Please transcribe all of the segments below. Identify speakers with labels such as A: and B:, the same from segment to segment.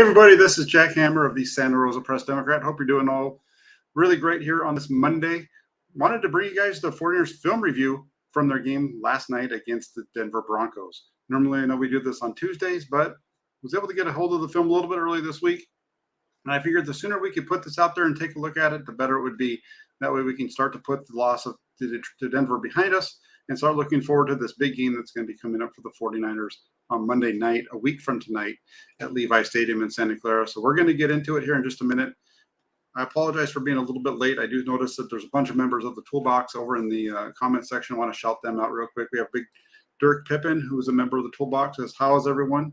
A: everybody, this is Jack Hammer of the Santa Rosa Press Democrat. Hope you're doing all really great here on this Monday. Wanted to bring you guys the 49ers film review from their game last night against the Denver Broncos. Normally, I know we do this on Tuesdays, but was able to get a hold of the film a little bit early this week. And I figured the sooner we could put this out there and take a look at it, the better it would be. That way we can start to put the loss of to Denver behind us and start looking forward to this big game that's going to be coming up for the 49ers on Monday night, a week from tonight, at Levi Stadium in Santa Clara. So we're going to get into it here in just a minute. I apologize for being a little bit late. I do notice that there's a bunch of members of the Toolbox over in the comment section. I want to shout them out real quick. We have Big Dirk Pippin, who is a member of the Toolbox, says, "How is everyone?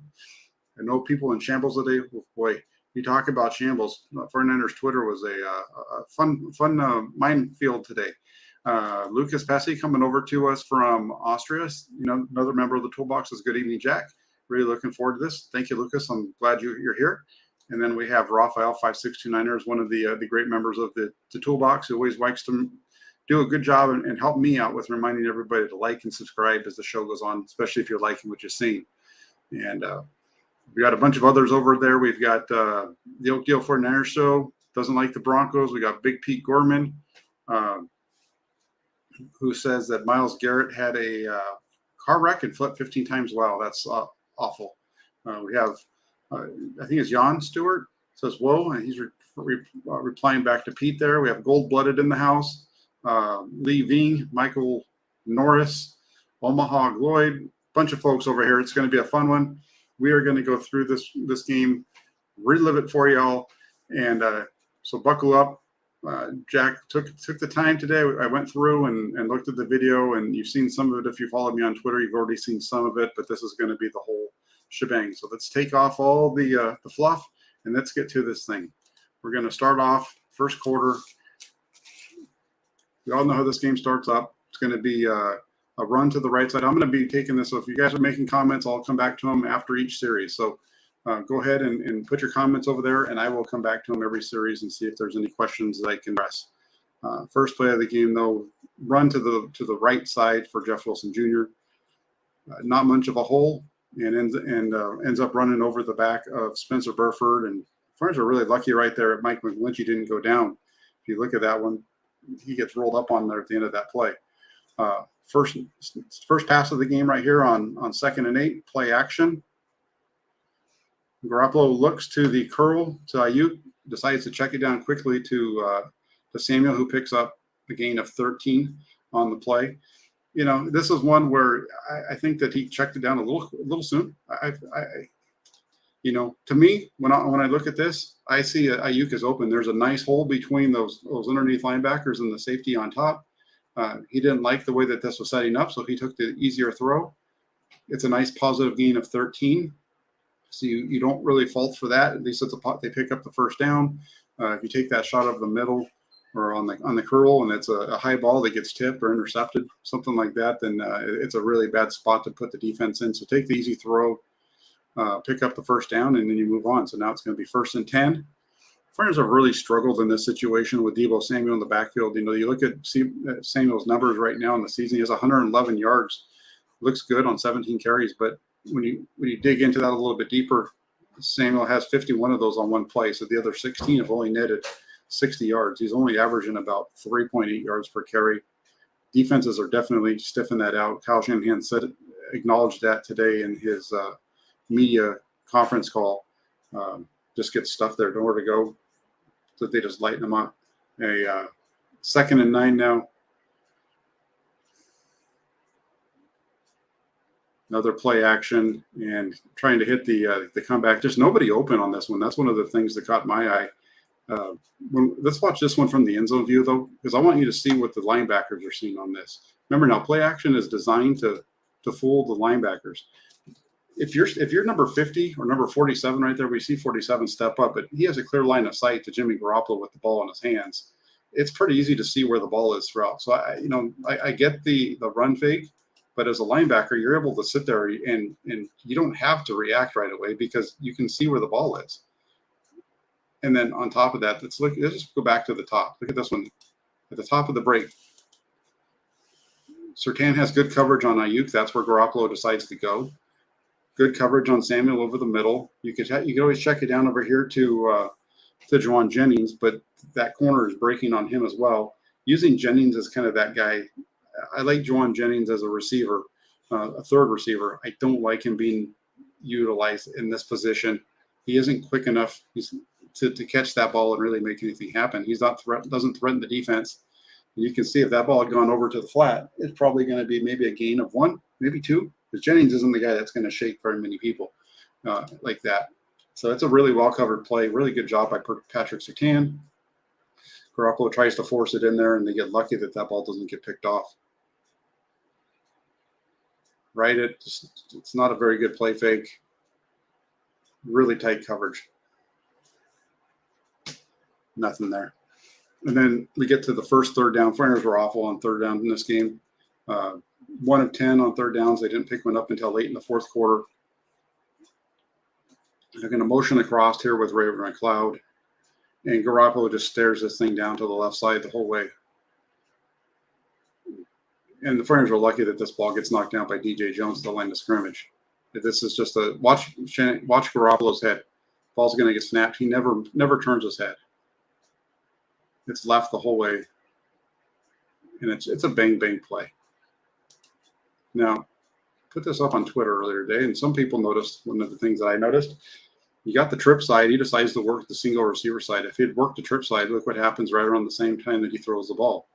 A: I know people in shambles today." Oh, boy, you talk about shambles. 49ers Twitter was a fun minefield today. Lucas Pesci coming over to us from Austria, another member of the Toolbox, says, "Good evening, Jack. Really looking forward to this." Thank you, Lucas. I'm glad you're here. And then we have Raphael 5629er, one of the great members of the Toolbox, who always likes to do a good job and help me out with reminding everybody to like and subscribe as the show goes on, especially if you're liking what you're seeing. And we got a bunch of others over there. We've got the Oak Deal 49ers show, doesn't like the Broncos. We got Big Pete Gorman, who says that Myles Garrett had a car wreck and flipped 15 times. Wow, that's awful. We have, I think it's Jan Stewart, says, "Whoa," and he's replying back to Pete there. We have Gold-Blooded in the house. Lee Ving, Michael Norris, Omaha Lloyd, bunch of folks over here. It's going to be a fun one. We are going to go through this game, relive it for y'all, and so buckle up. Jack took the time today. I went through and looked at the video, and you've seen some of it. If you followed me on Twitter, you've already seen some of it, but this is going to be the whole shebang. So let's take off all the fluff, and let's get to this thing. We're going to start off first quarter. We all know how this game starts up. It's going to be a run to the right side. I'm going to be taking this, so if you guys are making comments, I'll come back to them after each series. So go ahead and put your comments over there, and I will come back to them every series and see if there's any questions that I can address. First play of the game, though, run to the right side for Jeff Wilson Jr. Not much of a hole, and ends up running over the back of Spencer Burford. And Friends are really lucky right there. Mike McGlinchey didn't go down. If you look at that one, he gets rolled up on there at the end of that play. First pass of the game right here on 2nd and 8, play action. Garoppolo looks to the curl to Ayuk, decides to check it down quickly to Samuel, who picks up a gain of 13 on the play. This is one where I think that he checked it down a little soon. To me, when I look at this, I see Ayuk is open. There's a nice hole between those underneath linebackers and the safety on top. He didn't like the way that this was setting up, so he took the easier throw. It's a nice positive gain of 13. So you don't really fault for that. At least they pick up the first down. If you take that shot over the middle or on the curl and it's a high ball that gets tipped or intercepted, something like that, then it's a really bad spot to put the defense in. So take the easy throw, pick up the first down, and then you move on. So now it's going to be 1st and 10. Friends have really struggled in this situation with Deebo Samuel in the backfield. You look at Samuel's numbers right now in the season. He has 111 yards. Looks good on 17 carries, but when you dig into that a little bit deeper, Samuel has 51 of those on one play. So the other 16 have only netted 60 yards. He's only averaging about 3.8 yards per carry. Defenses are definitely stiffing that out. Kyle Shanahan acknowledged that today in his media conference call. Just get stuff there, nowhere to go. So they just lighten them up. A 2nd and 9 now. Another play action and trying to hit the comeback. Just nobody open on this one. That's one of the things that caught my eye. Let's watch this one from the end zone view, though, because I want you to see what the linebackers are seeing on this. Remember now, play action is designed to fool the linebackers. If you're number 50 or number 47 right there, we see 47 step up, but he has a clear line of sight to Jimmy Garoppolo with the ball in his hands. It's pretty easy to see where the ball is throughout. So I get the run fake. But as a linebacker, you're able to sit there and you don't have to react right away because you can see where the ball is. And then on top of that, let's just go back to the top. Look at this one at the top of the break. Surtain has good coverage on Ayuk. That's where Garoppolo decides to go. Good coverage on Samuel over the middle. You could always check it down over here to Juwan Jennings, but that corner is breaking on him as well. Using Jennings as kind of that guy. I like Juwan Jennings as a receiver, a third receiver. I don't like him being utilized in this position. He isn't quick enough to catch that ball and really make anything happen. He's not doesn't threaten the defense. And you can see if that ball had gone over to the flat, it's probably going to be maybe a gain of 1, maybe 2. Because Jennings isn't the guy that's going to shake very many people like that. So it's a really well-covered play. Really good job by Patrick Surtain. Garoppolo tries to force it in there, and they get lucky that ball doesn't get picked off. Right? It's not a very good play fake. Really tight coverage. Nothing there. And then we get to the first third down. 49ers were awful on third down in this game. 1 of 10 on third downs. They didn't pick one up until late in the fourth quarter. They're going to motion across here with Raven McLeod. And Garoppolo just stares this thing down to the left side the whole way. And the 49ers are lucky that this ball gets knocked down by DJ Jones at the line of scrimmage. This is just a watch Garoppolo's head. Ball's going to get snapped. He never turns his head. It's left the whole way. And it's a bang play. Now, put this up on Twitter earlier today, and some people noticed one of the things that I noticed. You got the trip side. He decides to work the single receiver side. If he'd worked the trip side, look what happens right around the same time that he throws the ball.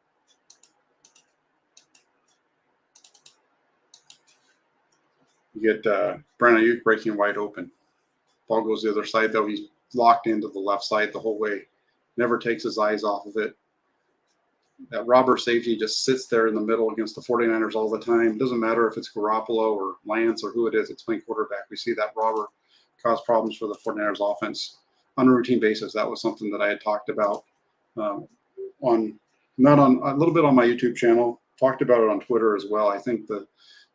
A: You get Brandon Ayuk breaking wide open. Ball goes the other side, though. He's locked into the left side the whole way. Never takes his eyes off of it. That robber safety just sits there in the middle against the 49ers all the time. It doesn't matter if it's Garoppolo or Lance or who it is. It's playing quarterback. We see that robber cause problems for the 49ers offense on a routine basis. That was something that I had talked about a little bit on my YouTube channel. Talked about it on Twitter as well. I think the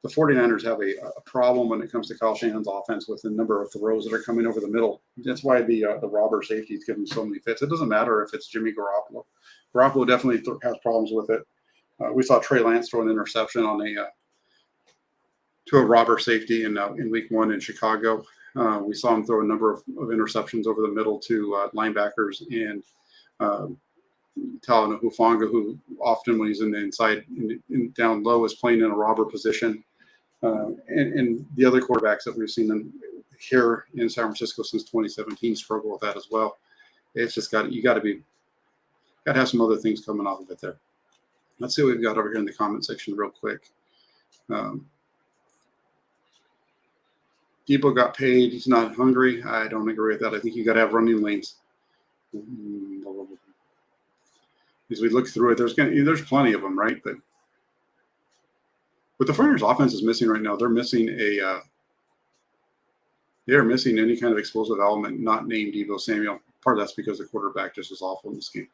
A: 49ers have a problem when it comes to Kyle Shanahan's offense with the number of throws that are coming over the middle. That's why the robber safety is giving so many fits. It doesn't matter if it's Jimmy Garoppolo. Garoppolo definitely has problems with it. We saw Trey Lance throw an interception on to a robber safety in week 1 in Chicago. We saw him throw a number of interceptions over the middle to linebackers and Talanoa Hufanga, who often when he's in the inside down low is playing in a robber position. And the other quarterbacks that we've seen here in San Francisco since 2017 struggle with that as well. It's just got to have some other things coming off of it there. Let's see what we've got over here in the comment section real quick. Debo got paid. He's not hungry. I don't agree with that. I think you got to have running lanes. As we look through it, there's plenty of them, right? But what the 49ers offense is missing right now, they're missing any kind of explosive element not named Debo Samuel. Part of that's because the quarterback just is awful in this game.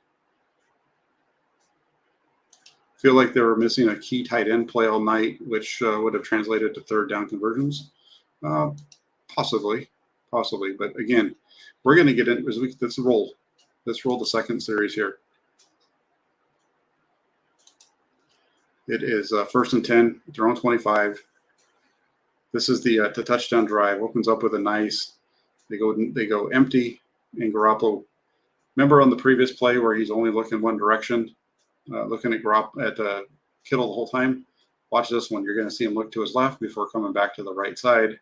A: Feel like they were missing a key tight end play all night, which would have translated to third down conversions. Possibly. But again, we're going to get in. Let's roll the second series here. It is 1st and 10, their own 25. This is the touchdown drive. Opens up with a nice. They go empty, and Garoppolo. Remember on the previous play where he's only looking one direction, looking at Kittle the whole time. Watch this one. You're going to see him look to his left before coming back to the right side.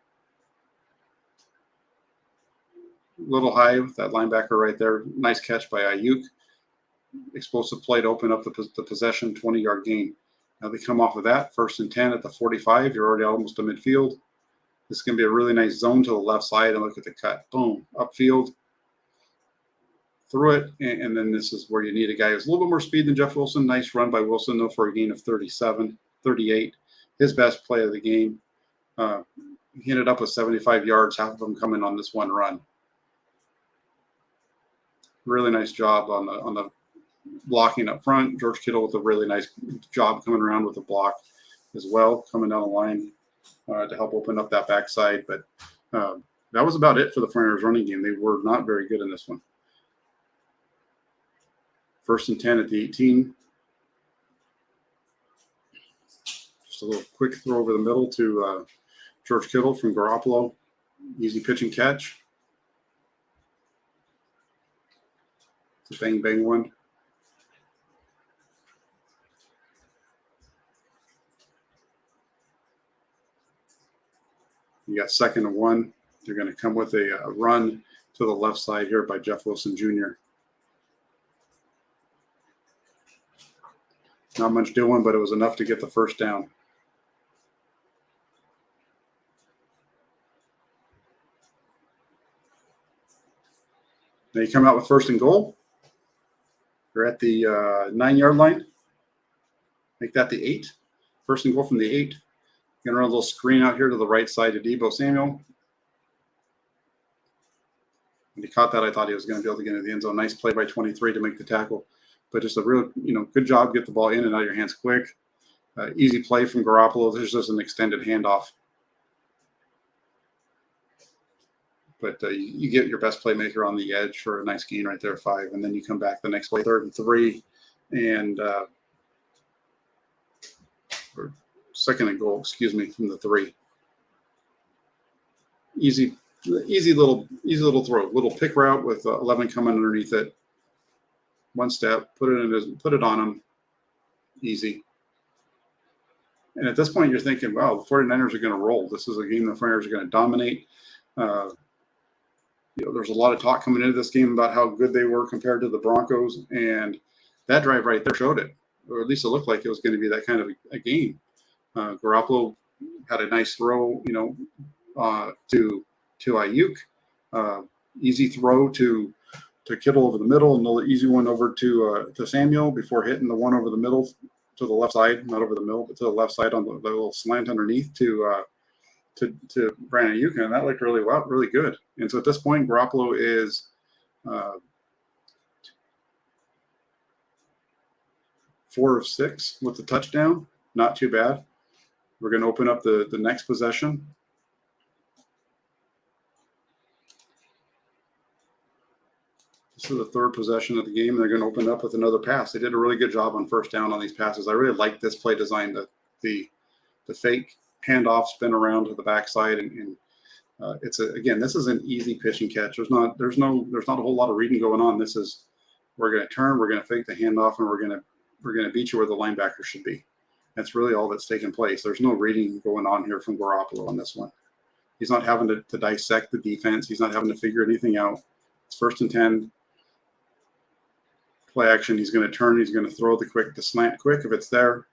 A: A little high with that linebacker right there. Nice catch by Ayuk. Explosive play to open up the possession, 20-yard gain. Now they come off of that, 1st and 10 at the 45. You're already almost to midfield. This is going to be a really nice zone to the left side, and look at the cut. Boom, upfield. Through it, and then this is where you need a guy who's a little bit more speed than Jeff Wilson. Nice run by Wilson, though, for a gain of 38. His best play of the game. He ended up with 75 yards, half of them coming on this one run. Really nice job on the blocking up front. George Kittle with a really nice job coming around with the block as well, coming down the line to help open up that backside. But that was about it for the 49ers running game. They were not very good in this one. 1st and 10 at the 18. Just a little quick throw over the middle to George Kittle from Garoppolo. Easy pitch and catch. It's a bang, bang one. You got 2nd and 1. They're going to come with a run to the left side here by Jeff Wilson Jr. Not much doing, but it was enough to get the first down. Now you come out with 1st and goal. You're at the 9-yard line. Make that the 8. 1st and goal from the 8. Going to run a little screen out here to the right side to Deebo Samuel. When he caught that, I thought he was going to be able to get into the end zone. Nice play by 23 to make the tackle. But just a real, good job. Get the ball in and out of your hands quick. Easy play from Garoppolo. This is just an extended handoff. But you get your best playmaker on the edge for a nice gain right there, 5. And then you come back the next play, 3rd and 3. And or 2nd and goal, from the 3. Easy little throw. Little pick route with 11 coming underneath it. 1 step, put it on him. Easy. And at this point, you're thinking, wow, the 49ers are going to roll. This is a game the 49ers are going to dominate. There's a lot of talk coming into this game about how good they were compared to the Broncos, and that drive right there showed it, or at least it looked like it was going to be that kind of a game. Garoppolo had a nice throw, to Ayuk. Easy throw to Kittle over the middle, another easy one over to Samuel before hitting the one over the middle to the left side, not over the middle, but to the left side on the little slant underneath to Brandon Ayuk, and that looked really well, really good. And so at this point, Garoppolo is 4 of 6 with the touchdown. Not too bad. We're going to open up the next possession. This is the 3rd possession of the game. They're going to open up with another pass. They did a really good job on 1st down on these passes. I really like this play design, the fake handoff, spin around to the backside, and this is an easy pitch and catch. There's not a whole lot of reading going on. This is, we're going to turn, we're going to fake the handoff, and we're going to beat you where the linebacker should be. That's really all that's taking place. There's no reading going on here from Garoppolo on this one. He's not having to dissect the defense. He's not having to figure anything out. It's 1st and 10. Play action. He's going to turn. He's going to throw the slant quick if it's there.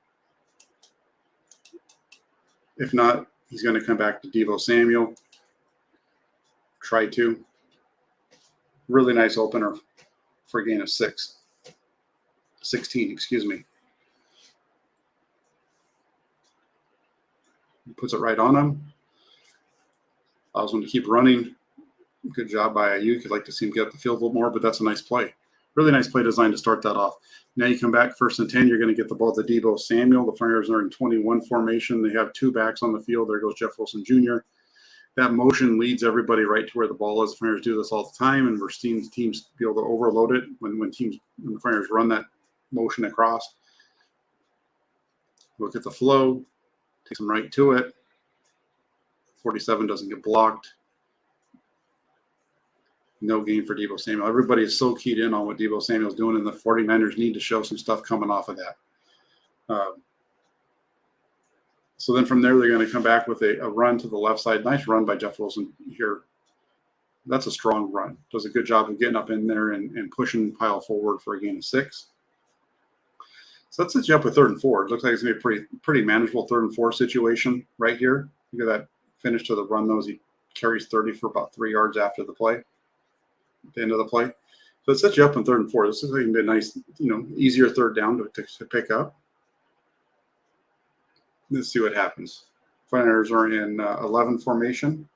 A: If not, he's going to come back to Deebo Samuel. Try to. Really nice opener for a gain of 16, He puts it right on him. Allows him to keep running. Good job by Ayuk. I'd like to see him get up the field a little more, but that's a nice play. Really nice play design to start that off. Now you come back 1st and 10. You're going to get the ball to Deebo Samuel. The 49ers are in 21 formation. They have 2 backs on the field. There goes Jeff Wilson Jr. That motion leads everybody right to where the ball is. The 49ers do this all the time, and we're seeing teams be able to overload it when the 49ers run that motion across. Look at the flow. Takes them right to it. 47 doesn't get blocked. No gain for Deebo Samuel. Everybody is so keyed in on what Deebo Samuel's doing, and the 49ers need to show some stuff coming off of that. So then from there, they're going to come back with a run to the left side. Nice run by Jeff Wilson here. That's a strong run. Does a good job of getting up in there and pushing Pile forward for a gain of 6. So that sets you up with 3rd and 4. It looks like it's going to be a pretty manageable 3rd and 4 situation right here. Look at that finish to the run, though, as he carries 30 for about 3 yards after the play. At the end of the play. So it sets you up on 3rd and 4. This is going to be a nice, easier 3rd down to pick up. Let's see what happens. 49ers are in 11 formation,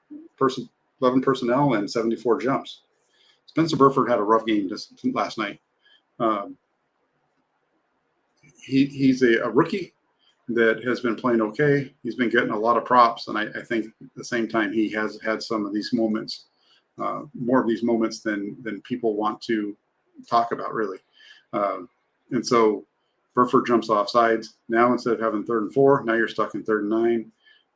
A: 11 personnel, and 74 jumps. Spencer Burford had a rough game just last night. He's a rookie that has been playing okay. He's been getting a lot of props, and I think at the same time he has had some of these moments, more of these moments than people want to talk about, really. And so Burford jumps off sides. Now instead of having 3rd and 4, now you're stuck in 3rd and 9.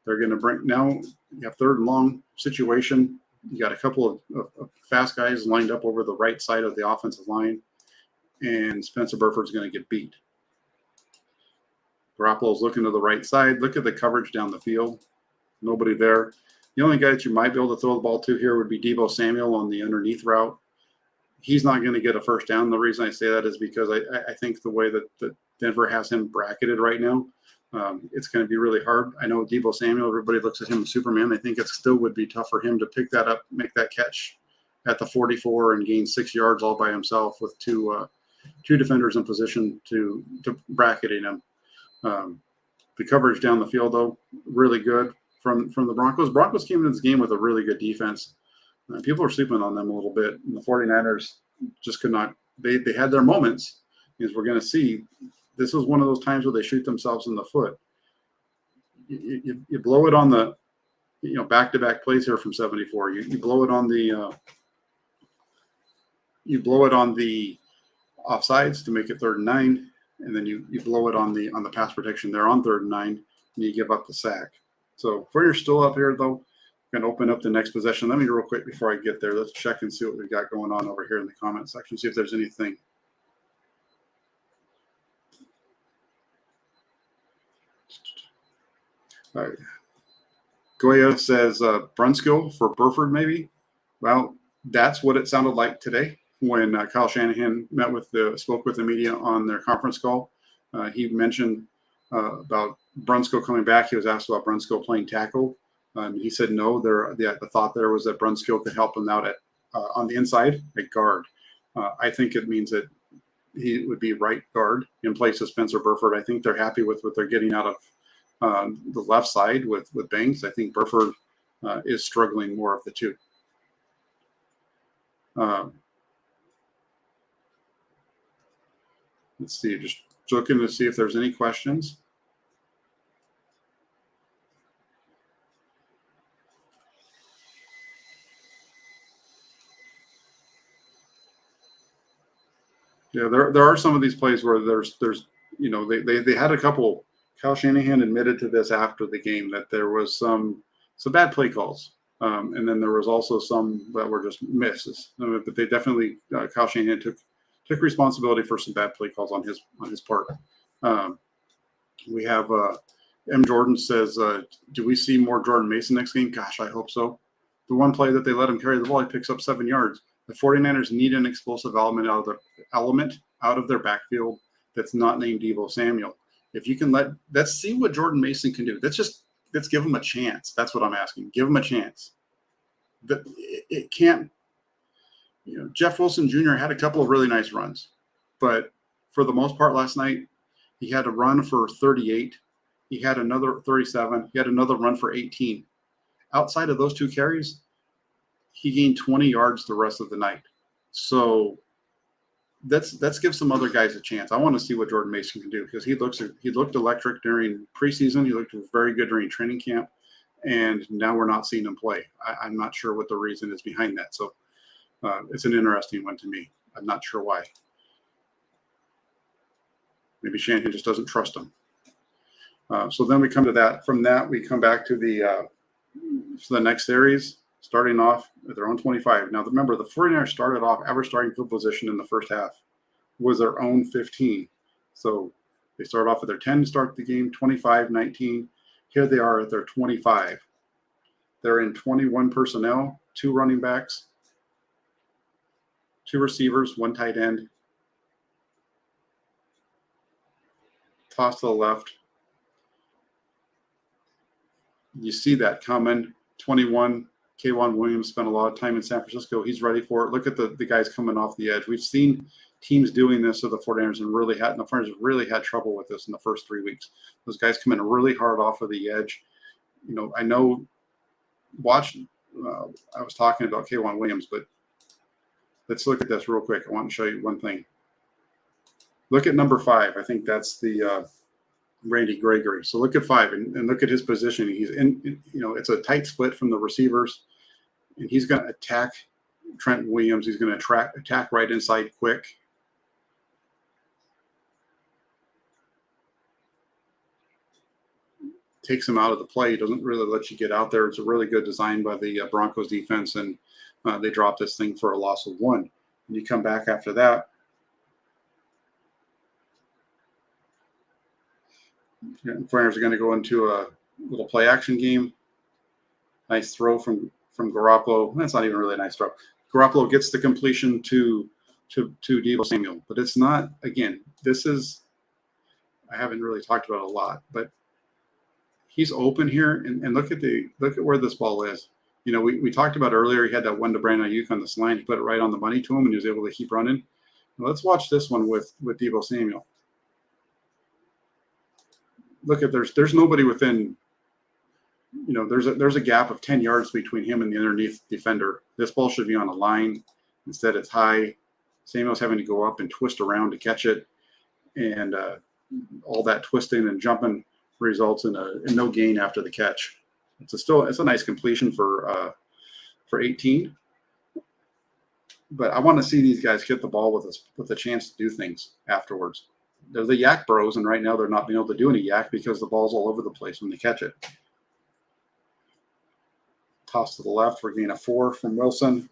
A: They're going to bring now. You have third and long situation. You got a couple of fast guys lined up over the right side of the offensive line, and Spencer Burford's going to get beat. Garoppolo's looking to the right side. Look at the coverage down the field. Nobody there. The only guy that you might be able to throw the ball to here would be Deebo Samuel on the underneath route. He's not going to get a first down. The reason I say that is because I think the way that Denver has him bracketed right now, it's going to be really hard. I know Deebo Samuel, everybody looks at him as Superman. I think it still would be tough for him to pick that up, make that catch at the 44 and gain 6 yards all by himself with two defenders in position to bracketing him. The coverage down the field, though, really good from the Broncos. Broncos came into this game with a really good defense. People are sleeping on them a little bit. And the 49ers just could not. They had their moments, as we're going to see. This was one of those times where they shoot themselves in the foot. You blow it on the, back-to-back plays here from 74. You blow it on the offsides to make it 3rd and 9. And then you blow it on the pass protection there on 3rd and 9, and you give up the sack. So you're still up here, though. Going to open up the next possession. Let me real quick before I get there. Let's check and see what we've got going on over here in the comment section. See if there's anything. All right. Goya says Brunskill for Burford, maybe. Well, that's what it sounded like today when Kyle Shanahan spoke with the media on their conference call. He mentioned about Brunskill coming back. He was asked about Brunskill playing tackle. He said no. The thought there was that Brunskill could help him out on the inside at guard. I think it means that he would be right guard in place of Spencer Burford. I think they're happy with what they're getting out of the left side with Banks. I think Burford is struggling more of the two. Let's see, just looking to see if there's any questions. Yeah, there are some of these plays where there's they had a couple. Kyle Shanahan admitted to this after the game that there was some bad play calls, and then there was also some that were just misses. But they definitely Kyle Shanahan took responsibility for some bad play calls on his part. We have M. Jordan says, do we see more Jordan Mason next game? Gosh, I hope so. The one play that they let him carry the ball, he picks up 7 yards. The 49ers need an explosive element out of their backfield that's not named Deebo Samuel. If you can let's see what Jordan Mason can do. Let's give him a chance. That's what I'm asking. Give him a chance. It can't. Jeff Wilson Jr. had a couple of really nice runs, but for the most part last night, he had a run for 38. He had another 37. He had another run for 18. Outside of those 2 carries, he gained 20 yards the rest of the night. So let's give some other guys a chance. I want to see what Jordan Mason can do because he looked electric during preseason. He looked very good during training camp, and now we're not seeing him play. I'm not sure what the reason is behind that. So it's an interesting one to me. I'm not sure why. Maybe Shanahan just doesn't trust him. So then we come to that. From that, we come back to the next series, starting off at their own 25. Now, remember, the 49ers started off average starting field position in the first half was their own 15. So they start off at their 10 to start the game, 25-19. Here they are at their 25. They're in 21 personnel, 2 running backs, 2 receivers, 1 tight end. Toss to the left. You see that coming. 21, K'Wan Williams spent a lot of time in San Francisco. He's ready for it. Look at the guys coming off the edge. We've seen teams doing this to the 49ers, and the 49ers really had trouble with this in the first 3 weeks. Those guys come in really hard off of the edge. I know I was talking about K'Wan Williams, but let's look at this real quick. I want to show you one thing. Look at number 5. I think that's the Randy Gregory. So look at 5 and look at his positioning. He's in, it's a tight split from the receivers, and he's going to attack Trent Williams. He's going to attack right inside quick. takes him out of the play. He doesn't really let you get out there. It's a really good design by the Broncos defense, and they drop this thing for a loss of 1. And you come back after that. Foreigners are going to go into a little play action game. Nice throw from Garoppolo. That's not even really a nice throw. Garoppolo gets the completion to Deebo Samuel, but it's not. Again, this is, I haven't really talked about it a lot, but he's open here, and look at where this ball is. You know, we talked about earlier. He had that one to Brandon Ayuk on the slant. He put it right on the money to him, and he was able to keep running. Now let's watch this one with Deebo Samuel. Look at there's nobody within. You know, there's a gap of 10 yards between him and the underneath defender. This ball should be on a line. Instead, it's high. Samuel's having to go up and twist around to catch it, and all that twisting and jumping results in no gain after the catch. It's a nice completion for 18. But I want to see these guys get the ball with a chance to do things afterwards. They're the yak bros, and right now they're not being able to do any yak because the ball's all over the place when they catch it. Toss to the left for gain of 4 from Wilson.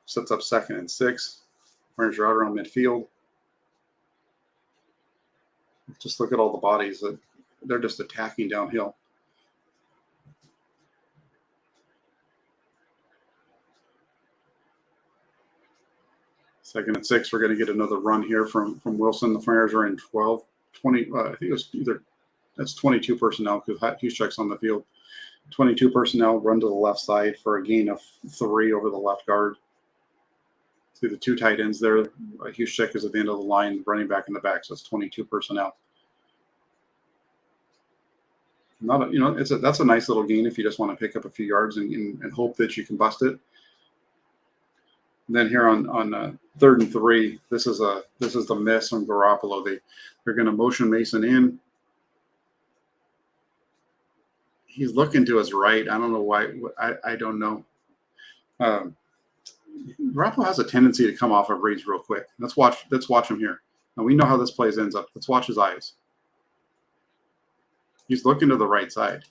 A: Sets up 2nd and 6. Runners are out around midfield. Just look at all the bodies that they're just attacking downhill. Second and 6. We're going to get another run here from Wilson. The Friars are in 12, 20. I think it was either. That's 22 personnel because Huschek's on the field. 22 personnel run to the left side for a gain of 3 over the left guard. See the 2 tight ends there. Huschek is at the end of the line, running back in the back, so it's 22 personnel. That's a nice little gain if you just want to pick up a few yards and hope that you can bust it. And then here on 3rd and 3, this is the miss from Garoppolo. They're going to motion Mason in. He's looking to his right. I don't know why. I don't know. Garoppolo has a tendency to come off of reads real quick. Let's watch him here. Now we know how this play ends up. Let's watch his eyes. He's looking to the right side,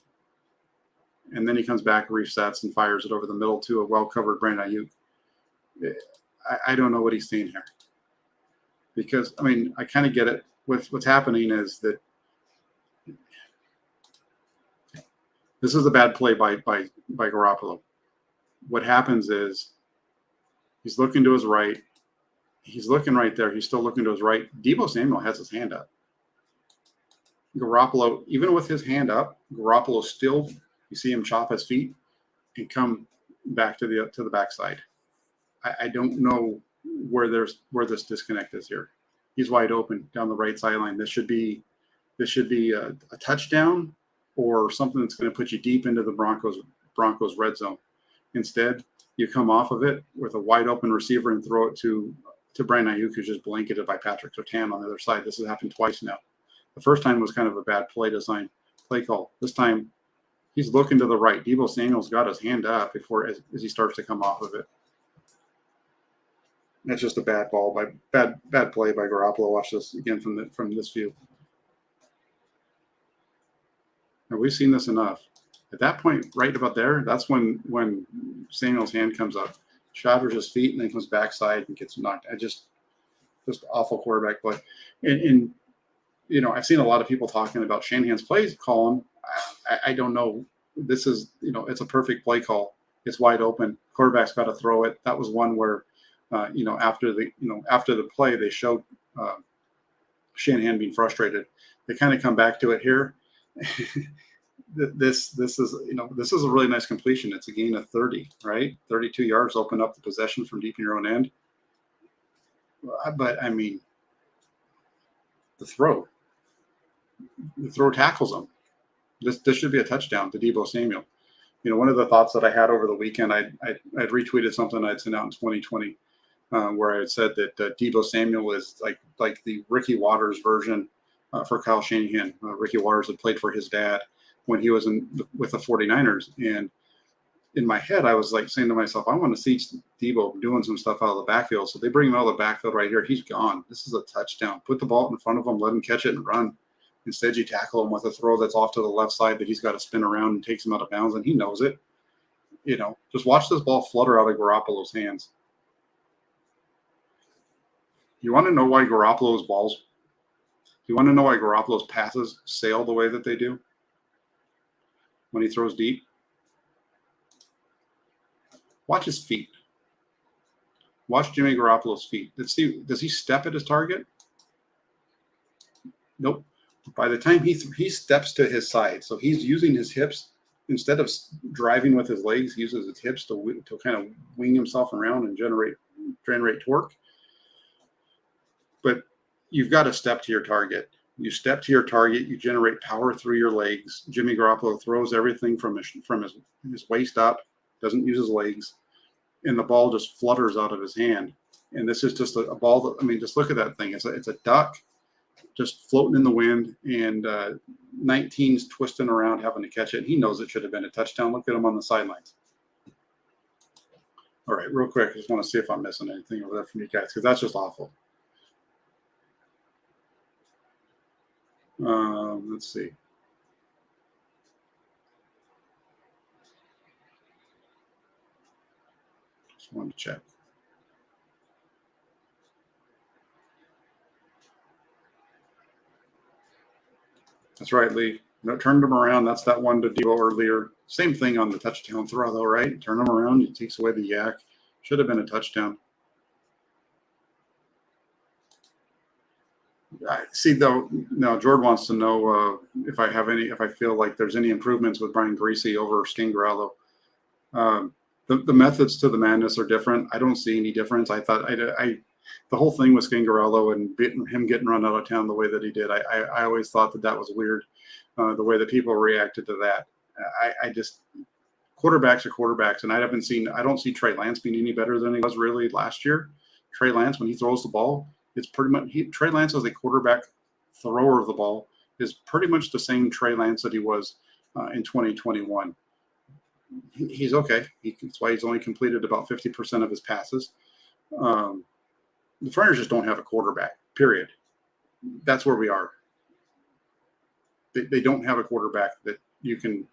A: and then he comes back, resets, and fires it over the middle to a well-covered Brandon Ayuk. I don't know what he's seeing here, because I mean I kind of get it. What's happening is that this is a bad play by Garoppolo. What happens is he's looking to his right. He's looking right there. He's still looking to his right. Deebo Samuel has his hand up. Garoppolo, even with his hand up, Garoppolo still, you see him chop his feet and come back to the backside. I don't know where this disconnect is here. He's wide open down the right sideline. This should be a touchdown or something that's going to put you deep into the Broncos red zone. Instead, you come off of it with a wide open receiver and throw it to Brandon Ayuk, who's just blanketed by Patrick Surtain on the other side. This has happened twice now. The first time was kind of a bad play call. This time, he's looking to the right. Deebo Samuel's got his hand up as he starts to come off of it. That's just a bad play by Garoppolo. Watch this again from this view. Now, we've seen this enough. At that point, right about there, that's when Samuel's hand comes up, shatters his feet, and then comes backside and gets knocked. Just awful quarterback play. And you know, I've seen a lot of people talking about Shanahan's plays calling. I don't know. This is, it's a perfect play call. It's wide open. Quarterback's got to throw it. That was one where, after the play, they showed Shanahan being frustrated. They kind of come back to it here. This is a really nice completion. It's a gain of 30, right? 32 yards, open up the possession from deep in your own end. But I mean, the throw tackles him. This should be a touchdown to Deebo Samuel. One of the thoughts that I had over the weekend, I'd retweeted something I'd sent out in 2020, where I had said that Deebo Samuel is like the Ricky Watters version for Kyle Shanahan. Ricky Watters had played for his dad when he was with the 49ers, and in my head, I was like saying to myself, I want to see Debo doing some stuff out of the backfield. So they bring him out of the backfield right here. He's gone. This is a touchdown. Put the ball in front of him, let him catch it and run. Instead, you tackle him with a throw that's off to the left side that he's got to spin around and takes him out of bounds, and he knows it. Just watch this ball flutter out of Garoppolo's hands. You want to know why Garoppolo's balls? You want to know why Garoppolo's passes sail the way that they do when he throws deep? Watch his feet. Watch Jimmy Garoppolo's feet. Does he step at his target? Nope. By the time he steps to his side, so he's using his hips instead of driving with his legs. He uses his hips to kind of wing himself around and generate torque. But you've got to step to your target. You step to your target. You generate power through your legs. Jimmy Garoppolo throws everything from his waist up. Doesn't use his legs, and the ball just flutters out of his hand. And this is just a ball that, just look at that thing. It's a duck just floating in the wind, and 19's twisting around having to catch it. He knows it should have been a touchdown. Look at him on the sidelines. All right, real quick, I just want to see if I'm missing anything over there from you guys, because that's just awful. Let's see. Just wanted to check. That's right, Lee. No, turned him around. That's that one to Debo earlier. Same thing on the touchdown throw, though, right? Turn him around. He takes away the yak. Should have been a touchdown. I see, though. Now Jordan wants to know if I feel like there's any improvements with Brian Greasy over Scangarello. The methods to the madness are different. I don't see any difference. I thought the whole thing with Scangarello and him getting run out of town the way that he did, I always thought that was weird, the way that people reacted to that. I just, quarterbacks are quarterbacks, and I don't see Trey Lance being any better than he was really last year. Trey Lance, when he throws the ball, it's pretty much Trey Lance as a quarterback thrower of the ball is pretty much the same Trey Lance that he was in 2021. He's okay. That's why he's only completed about 50% of his passes. The Friars just don't have a quarterback, period. That's where we are. They don't have a quarterback that you can.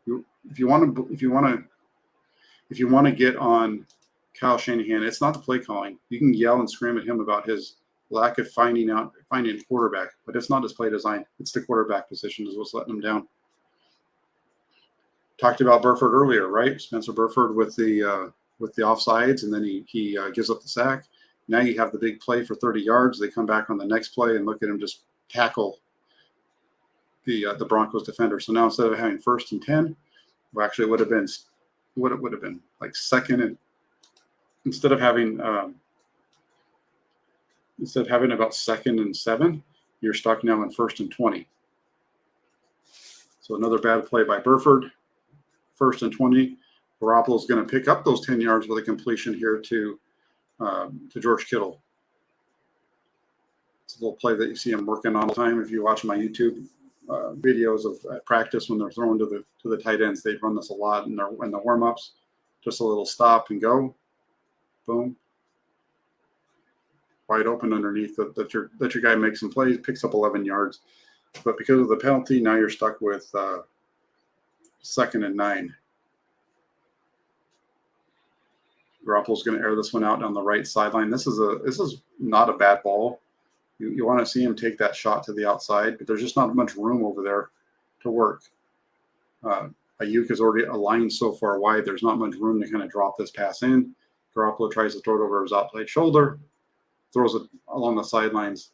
A: If you want to get on Kyle Shanahan, it's not the play calling. You can yell and scream at him about his lack of finding a quarterback, but it's not his play design. It's the quarterback position is what's letting him down. Talked about Burford earlier, right? Spencer Burford with the offsides, and then he gives up the sack. Now you have the big play for 30 yards. They come back on the next play and look at him just tackle the Broncos defender. So now instead of having 1st and 10, well, actually it would have been like second and instead of having about 2nd and 7, you're stuck now in 1st and 20. So another bad play by Burford. 1st and 20. Garoppolo's going to pick up those 10 yards with a completion here to George Kittle. It's a little play that you see him working all the time. If you watch my YouTube videos of practice when they're throwing to the tight ends, they run this a lot in the warm-ups. Just a little stop and go. Boom. Wide open underneath that your guy makes some plays, picks up 11 yards. But because of the penalty, now you're stuck with 2nd and 9. Garoppolo's going to air this one out down the right sideline. This is not a bad ball. You want to see him take that shot to the outside, but there's just not much room over there to work. Ayuk is already aligned so far wide. There's not much room to kind of drop this pass in. Garoppolo tries to throw it over his outside shoulder, throws it along the sidelines.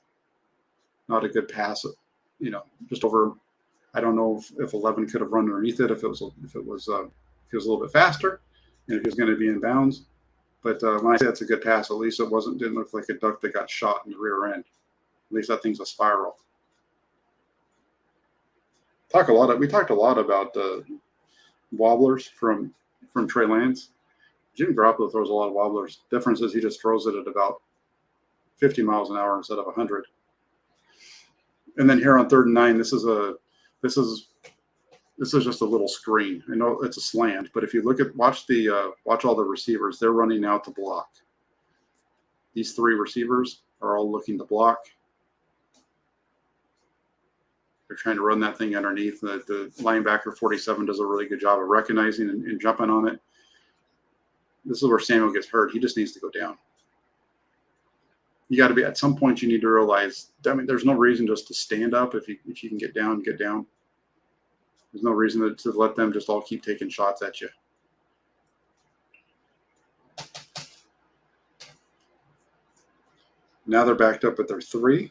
A: Not a good pass. Just over. I don't know if 11 could have run underneath it if it was a little bit faster, and if he was going to be in bounds. But when I say that's a good pass, at least didn't look like a duck that got shot in the rear end. At least that thing's a spiral. We talked a lot about wobblers from Trey Lance. Jimmy Garoppolo throws a lot of wobblers. Difference is he just throws it at about 50 miles an hour instead of 100. And then here on 3rd and 9, this is This is just a little screen. I know it's a slant, but if you watch all the receivers, they're running out to block. These three receivers are all looking to block. They're trying to run that thing underneath. The linebacker 47 does a really good job of recognizing and jumping on it. This is where Samuel gets hurt. He just needs to go down. You got to be, at some point, you need to realize, I mean, there's no reason just to stand up. If you can get down, get down. There's no reason to let them just all keep taking shots at you. Now they're backed up at their 3.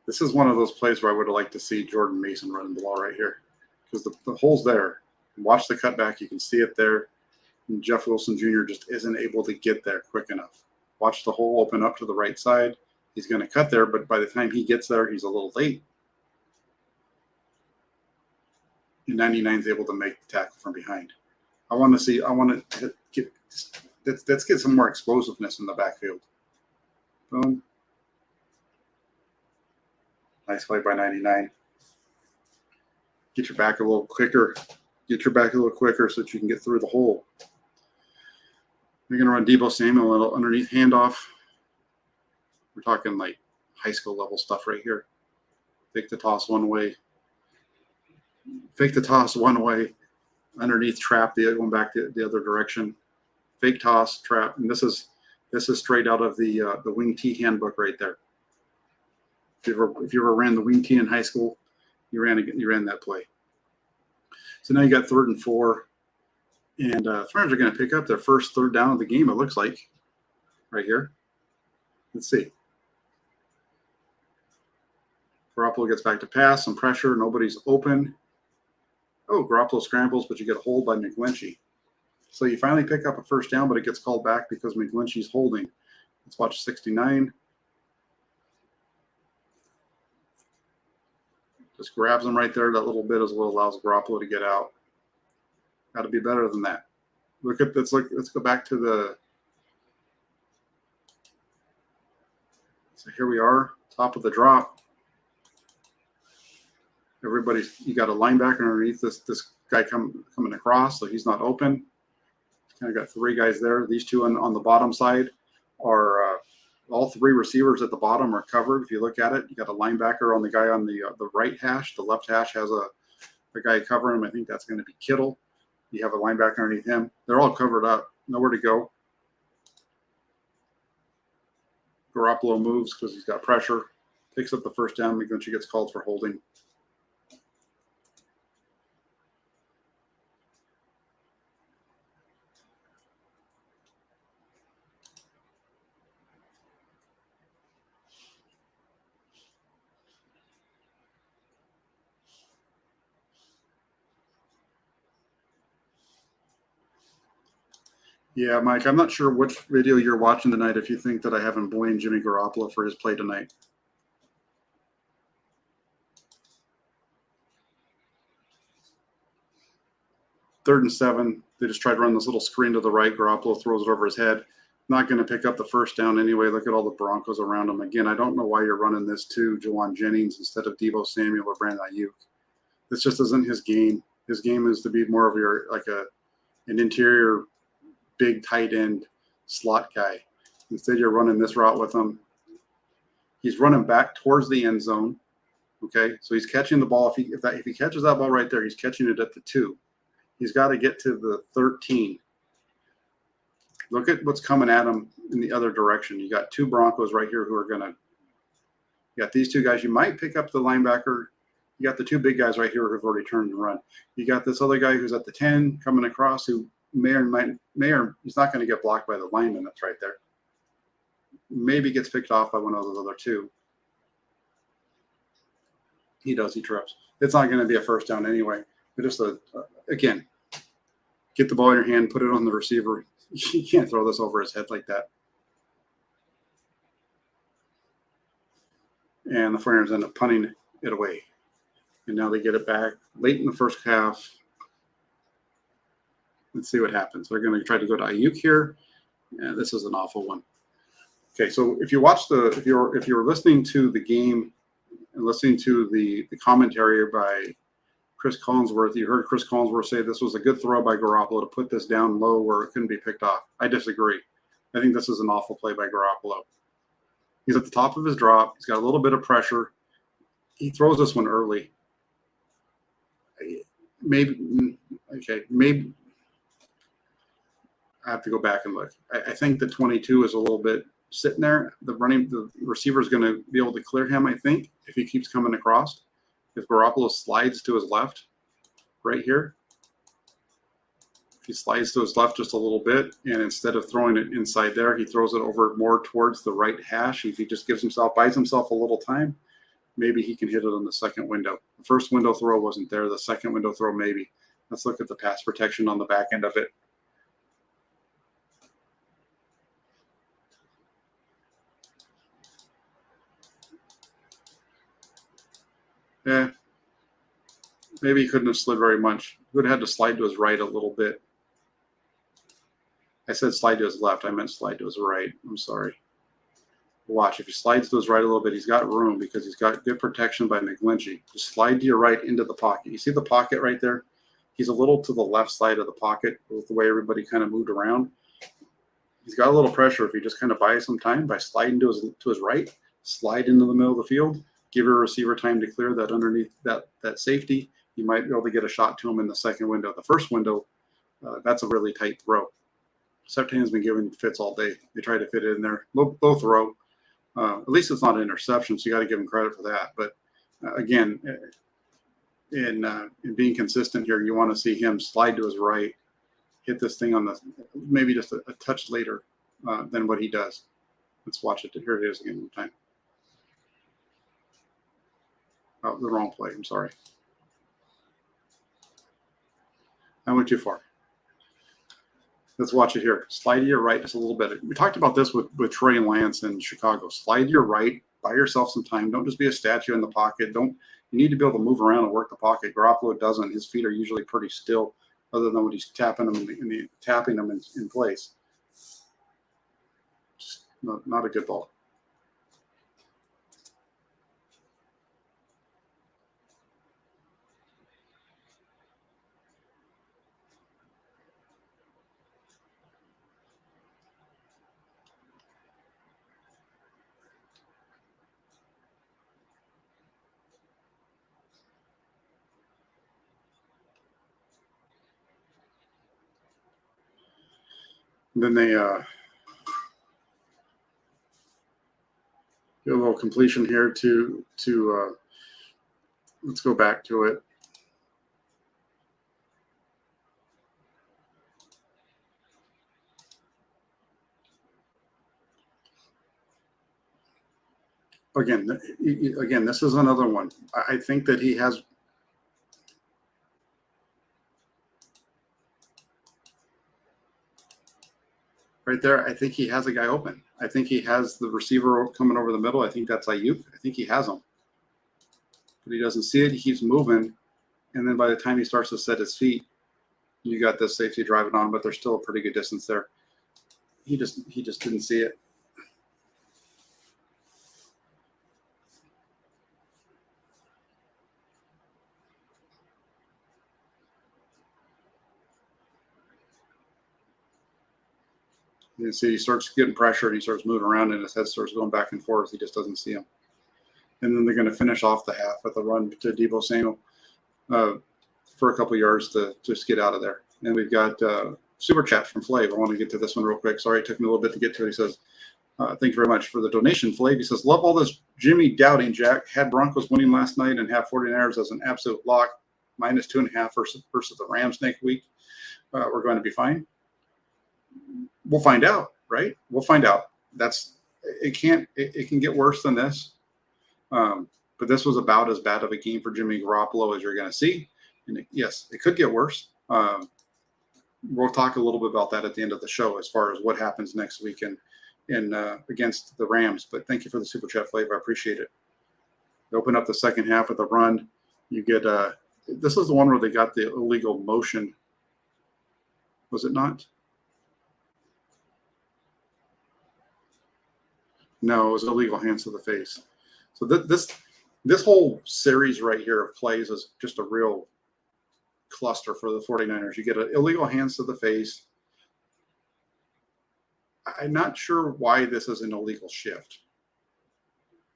A: This is one of those plays where I would have liked to see Jordan Mason running the ball right here, because the hole's there. Watch the cutback. You can see it there. And Jeff Wilson Jr. just isn't able to get there quick enough. Watch the hole open up to the right side. He's going to cut there, but by the time he gets there, he's a little late. And 99 is able to make the tackle from behind. Let's get some more explosiveness in the backfield. Boom. Nice play by 99. Get your back a little quicker. Get your back a little quicker so that you can get through the hole. We're going to run Deebo Samuel a little underneath handoff. We're talking like high school level stuff right here. Fake the toss one way. Fake the toss one way. Underneath trap, going back the other direction. Fake toss, trap. And this is straight out of the wing T handbook right there. If you ever ran the wing T in high school, you ran that play. So now you got 3rd and 4, and Thorns are going to pick up their first 3rd down of the game. It looks like right here. Let's see. Garoppolo gets back to pass, some pressure, nobody's open. Oh, Garoppolo scrambles, but you get a hold by McGlinchey. So you finally pick up a first down, but it gets called back because McGlinchey's holding. Let's watch 69. Just grabs him right there. That little bit is what allows Garoppolo to get out. Got to be better than that. Let's go back to the. So here we are, top of the drop. You got a linebacker underneath this guy coming across, so he's not open. Kind of got 3 guys there. These 2 on the bottom side are all 3 receivers at the bottom are covered. If you look at it, you got a linebacker on the guy on the right hash. The left hash has a guy covering him. I think that's going to be Kittle. You have a linebacker underneath him. They're all covered up. Nowhere to go. Garoppolo moves because he's got pressure. Picks up the first down. McGlinchey gets called for holding. Yeah, Mike, I'm not sure which video you're watching tonight if you think that I haven't blamed Jimmy Garoppolo for his play tonight. Third and 7. They just tried to run this little screen to the right. Garoppolo throws it over his head. Not going to pick up the first down anyway. Look at all the Broncos around him. Again, I don't know why you're running this to Jawan Jennings instead of Deebo Samuel or Brandon Ayuk. This just isn't his game. His game is to be more of an interior big tight end slot guy. Instead, you're running this route with him. He's running back towards the end zone. Okay, so he's catching the ball. If he catches that ball right there, he's catching it at the 2. He's got to get to the 13. Look at what's coming at him in the other direction. You got 2 Broncos right here who are going to. You got these 2 guys. You might pick up the linebacker. You got the 2 big guys right here who've already turned and run. You got this other guy who's at the 10 coming across who he's not going to get blocked by the lineman that's right there. Maybe gets picked off by one of those other 2. He trips. It's not going to be a first down anyway. But just again, get the ball in your hand, put it on the receiver. You can't throw this over his head like that. And the 49ers end up punting it away. And now they get it back late in the first half. Let's see what happens. They're going to try to go to Ayuk here. Yeah, this is an awful one. Okay, so if you watch if you're listening to the game and listening to the commentary by Chris Collinsworth, you heard Chris Collinsworth say this was a good throw by Garoppolo to put this down low where it couldn't be picked off. I disagree. I think this is an awful play by Garoppolo. He's at the top of his drop. He's got a little bit of pressure. He throws this one early. Maybe I have to go back and look. I think the 22 is a little bit sitting there. The receiver is going to be able to clear him, I think, if he keeps coming across. If Garoppolo slides to his left right here, if he slides to his left just a little bit, and instead of throwing it inside there, he throws it over more towards the right hash. If he just buys himself a little time, maybe he can hit it on the second window. The first window throw wasn't there. The second window throw, maybe. Let's look at the pass protection on the back end of it. Yeah, maybe he couldn't have slid very much. He would have had to slide to his right a little bit. I said slide to his left. I meant slide to his right. I'm sorry. Watch. If he slides to his right a little bit, he's got room because he's got good protection by McGlinchey. Just slide to your right into the pocket. You see the pocket right there? He's a little to the left side of the pocket with the way everybody kind of moved around. He's got a little pressure if he just kind of buys some time by sliding to his right, slide into the middle of the field, give your receiver time to clear that underneath that safety. You might be able to get a shot to him in the second window. The first window, that's a really tight throw. Septane's been giving fits all day. They try to fit it in there. Low throw. At least it's not an interception, so you got to give him credit for that. But again, in being consistent here, you want to see him slide to his right, hit this thing on maybe just a touch later than what he does. Let's watch it. Here it is again one time. Oh, the wrong play. I'm sorry. I went too far. Let's watch it here. Slide to your right just a little bit. We talked about this with Trey Lance in Chicago. Slide to your right. Buy yourself some time. Don't just be a statue in the pocket. You need to be able to move around and work the pocket. Garoppolo doesn't. His feet are usually pretty still, other than when he's tapping them in place. Just not a good ball. And then they get a little completion here to let's go back to it. Again, this is another one. I think that he has. Right there, I think he has a guy open. I think he has the receiver coming over the middle. I think that's Ayuk. I think he has him. But he doesn't see it. He keeps moving. And then by the time he starts to set his feet, you got this safety driving on, but there's still a pretty good distance there. He just didn't see it. You see, he starts getting pressure and he starts moving around and his head starts going back and forth. He just doesn't see him. And then they're going to finish off the half with a run to Deebo Samuel for a couple yards to just get out of there. And we've got Super Chat from Flav. I want to get to this one real quick. Sorry, it took me a little bit to get to it. He says, thank you very much for the donation, Flav. He says, love all this Jimmy doubting, Jack. Had Broncos winning last night and have 49ers as an absolute lock, minus 2.5 versus the Rams next week. We're going to be fine. We'll find out, right? We'll find out. It can get worse than this. But this was about as bad of a game for Jimmy Garoppolo as you're going to see. And yes, it could get worse. We'll talk a little bit about that at the end of the show as far as what happens next week and against the Rams. But thank you for the Super Chat, Flavor. I appreciate it. They open up the second half with a run. You get this is the one where they got the illegal motion. Was it not? No, it was illegal hands to the face. So this whole series right here of plays is just a real cluster for the 49ers. You get an illegal hands to the face. I'm not sure why this is an illegal shift.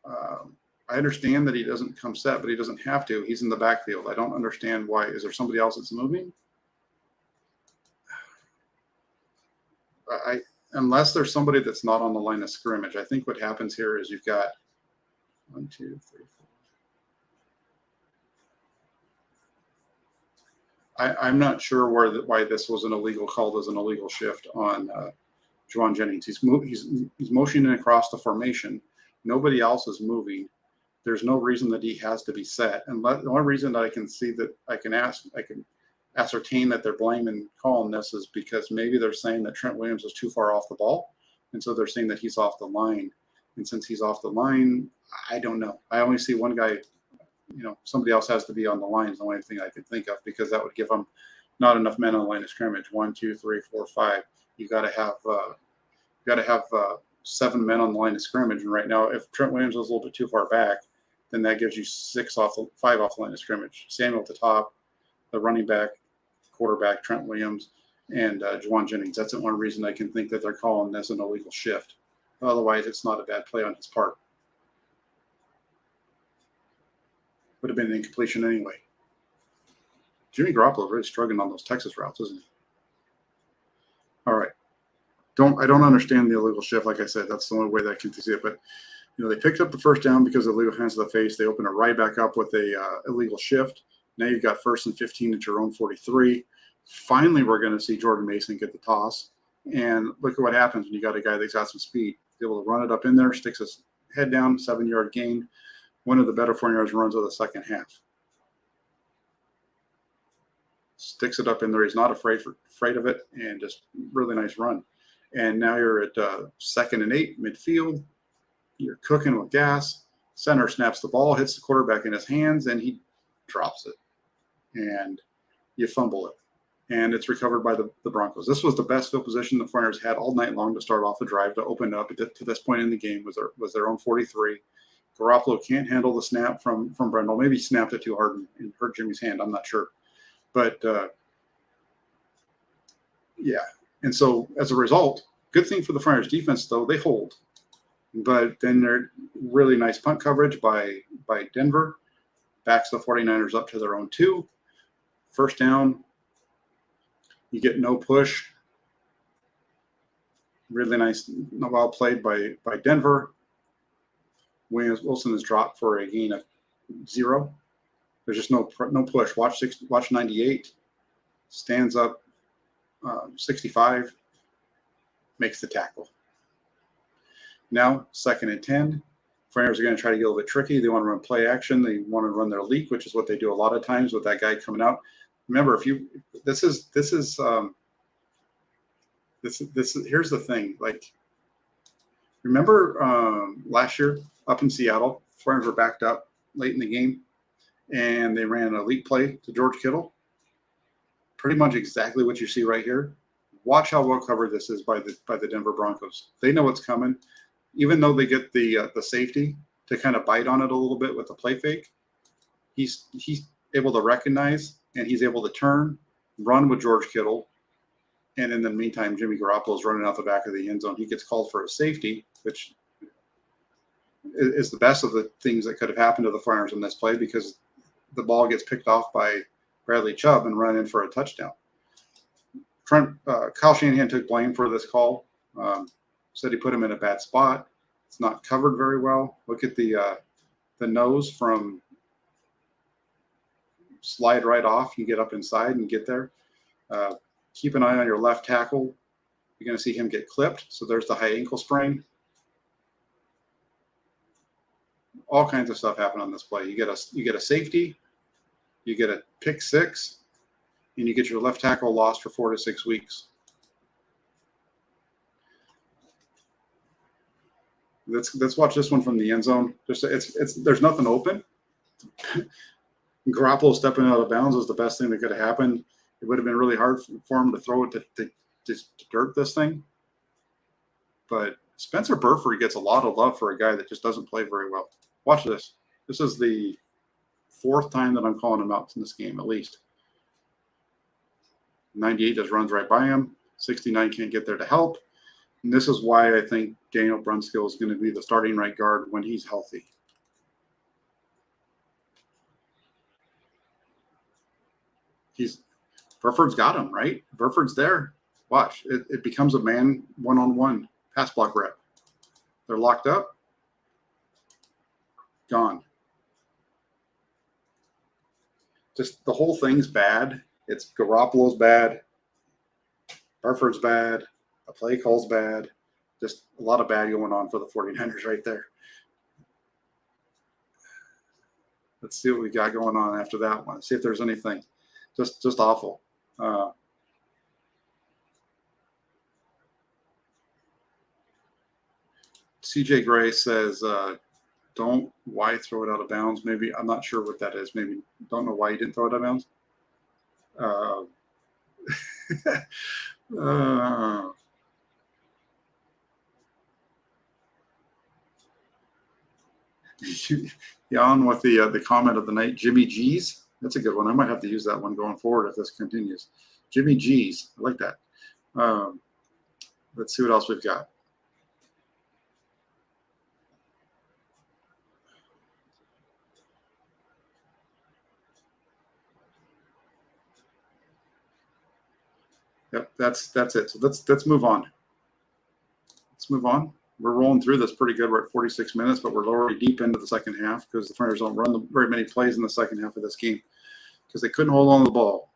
A: I understand that he doesn't come set, but he doesn't have to. He's in the backfield. I don't understand why. Is there somebody else that's moving? Unless there's somebody that's not on the line of scrimmage. I think what happens here is you've got 1, 2, 3, 4. I'm not sure why this was an illegal call as an illegal shift on Juwan Jennings. He's motioning across the formation. Nobody else is moving. There's no reason that he has to be set. And the only reason that I can see that I can ascertain that they're blaming calling this is because maybe they're saying that Trent Williams was too far off the ball. And so they're saying that he's off the line. And since he's off the line, I don't know. I only see one guy, somebody else has to be on the line is the only thing I can think of, because that would give them not enough men on the line of scrimmage. 1, 2, 3, 4, 5. You got to have 7 men on the line of scrimmage. And right now, if Trent Williams was a little bit too far back, then that gives you 5 off the line of scrimmage. Samuel at the top, the running back, quarterback, Trent Williams, and Juwan Jennings. That's the one reason I can think that they're calling this an illegal shift. Otherwise, it's not a bad play on his part. Would have been an incompletion anyway. Jimmy Garoppolo really struggling on those Texas routes, isn't he? All right. I don't understand the illegal shift. Like I said, that's the only way that I can see it. But they picked up the first down because of illegal hands to the face. They opened it right back up with a illegal shift. Now you've got 1st and 15 at your own 43. Finally, we're going to see Jordan Mason get the toss. And look at what happens when you got a guy that's got some speed. He's able to run it up in there, sticks his head down, 7-yard gain. One of the better 49ers runs of the second half. Sticks it up in there. He's not afraid of it, and just really nice run. And now you're at 2nd and 8, midfield. You're cooking with gas. Center snaps the ball, hits the quarterback in his hands, and he drops it. And you fumble it. And it's recovered by the Broncos. This was the best field position the 49ers had all night long to start off the drive, to open up to this point in the game was their own 43. Garoppolo can't handle the snap from Brendel. Maybe he snapped it too hard and hurt Jimmy's hand. I'm not sure. But, yeah. And so as a result, good thing for the 49ers defense, though, they hold. But then they're really nice punt coverage by Denver. Backs the 49ers up to their own 2. First down. You get no push. Really nice, well played by Denver. Wilson is dropped for a gain of 0. There's just no push. Watch 98. Stands up 65. Makes the tackle. Now, 2nd and 10. 49ers are going to try to get a little bit tricky. They want to run play action. They want to run their leak, which is what they do a lot of times with that guy coming out. Remember, here's the thing. Like, remember last year up in Seattle, 49ers were backed up late in the game, and they ran an elite play to George Kittle. Pretty much exactly what you see right here. Watch how well covered this is by the Denver Broncos. They know what's coming. Even though they get the safety to kind of bite on it a little bit with the play fake, he's able to recognize, and he's able to turn, run with George Kittle. And in the meantime, Jimmy Garoppolo is running out the back of the end zone. He gets called for a safety, which is the best of the things that could have happened to the 49ers in this play, because the ball gets picked off by Bradley Chubb and run in for a touchdown. Kyle Shanahan took blame for this call. Said he put him in a bad spot. It's not covered very well. Look at the nose from slide right off. You get up inside and get there. Keep an eye on your left tackle. You're going to see him get clipped. So there's the high ankle sprain. All kinds of stuff happen on this play. You get a safety. You get a pick 6. And you get your left tackle lost for 4 to 6 weeks. Let's watch this one from the end zone. There's nothing open. Garoppolo stepping out of bounds was the best thing that could have happened. It would have been really hard for him to throw it to dirt this thing. But Spencer Burford gets a lot of love for a guy that just doesn't play very well. Watch this. This is the 4th time that I'm calling him out in this game, at least. 98 just runs right by him. 69 can't get there to help. And this is why I think Daniel Brunskill is going to be the starting right guard when he's healthy. Burford's got him, right? Burford's there. Watch. It becomes a man one-on-one pass block rep. They're locked up. Gone. Just the whole thing's bad. It's Garoppolo's bad. Burford's bad. A play call's bad. Just a lot of bad going on for the 49ers right there. Let's see what we got going on after that one. See if there's anything. Just awful. CJ Gray says, why throw it out of bounds? Maybe, I'm not sure what that is. Maybe don't know why he didn't throw it out of bounds. On with the comment of the night, Jimmy G's. That's a good one. I might have to use that one going forward if this continues. Jimmy G's. I like that. Let's see what else we've got. Yep, that's it. So let's move on. Let's move on. We're rolling through this pretty good. We're at 46 minutes, but we're already deep into the second half because the Flyers don't run very many plays in the second half of this game because they couldn't hold on to the ball.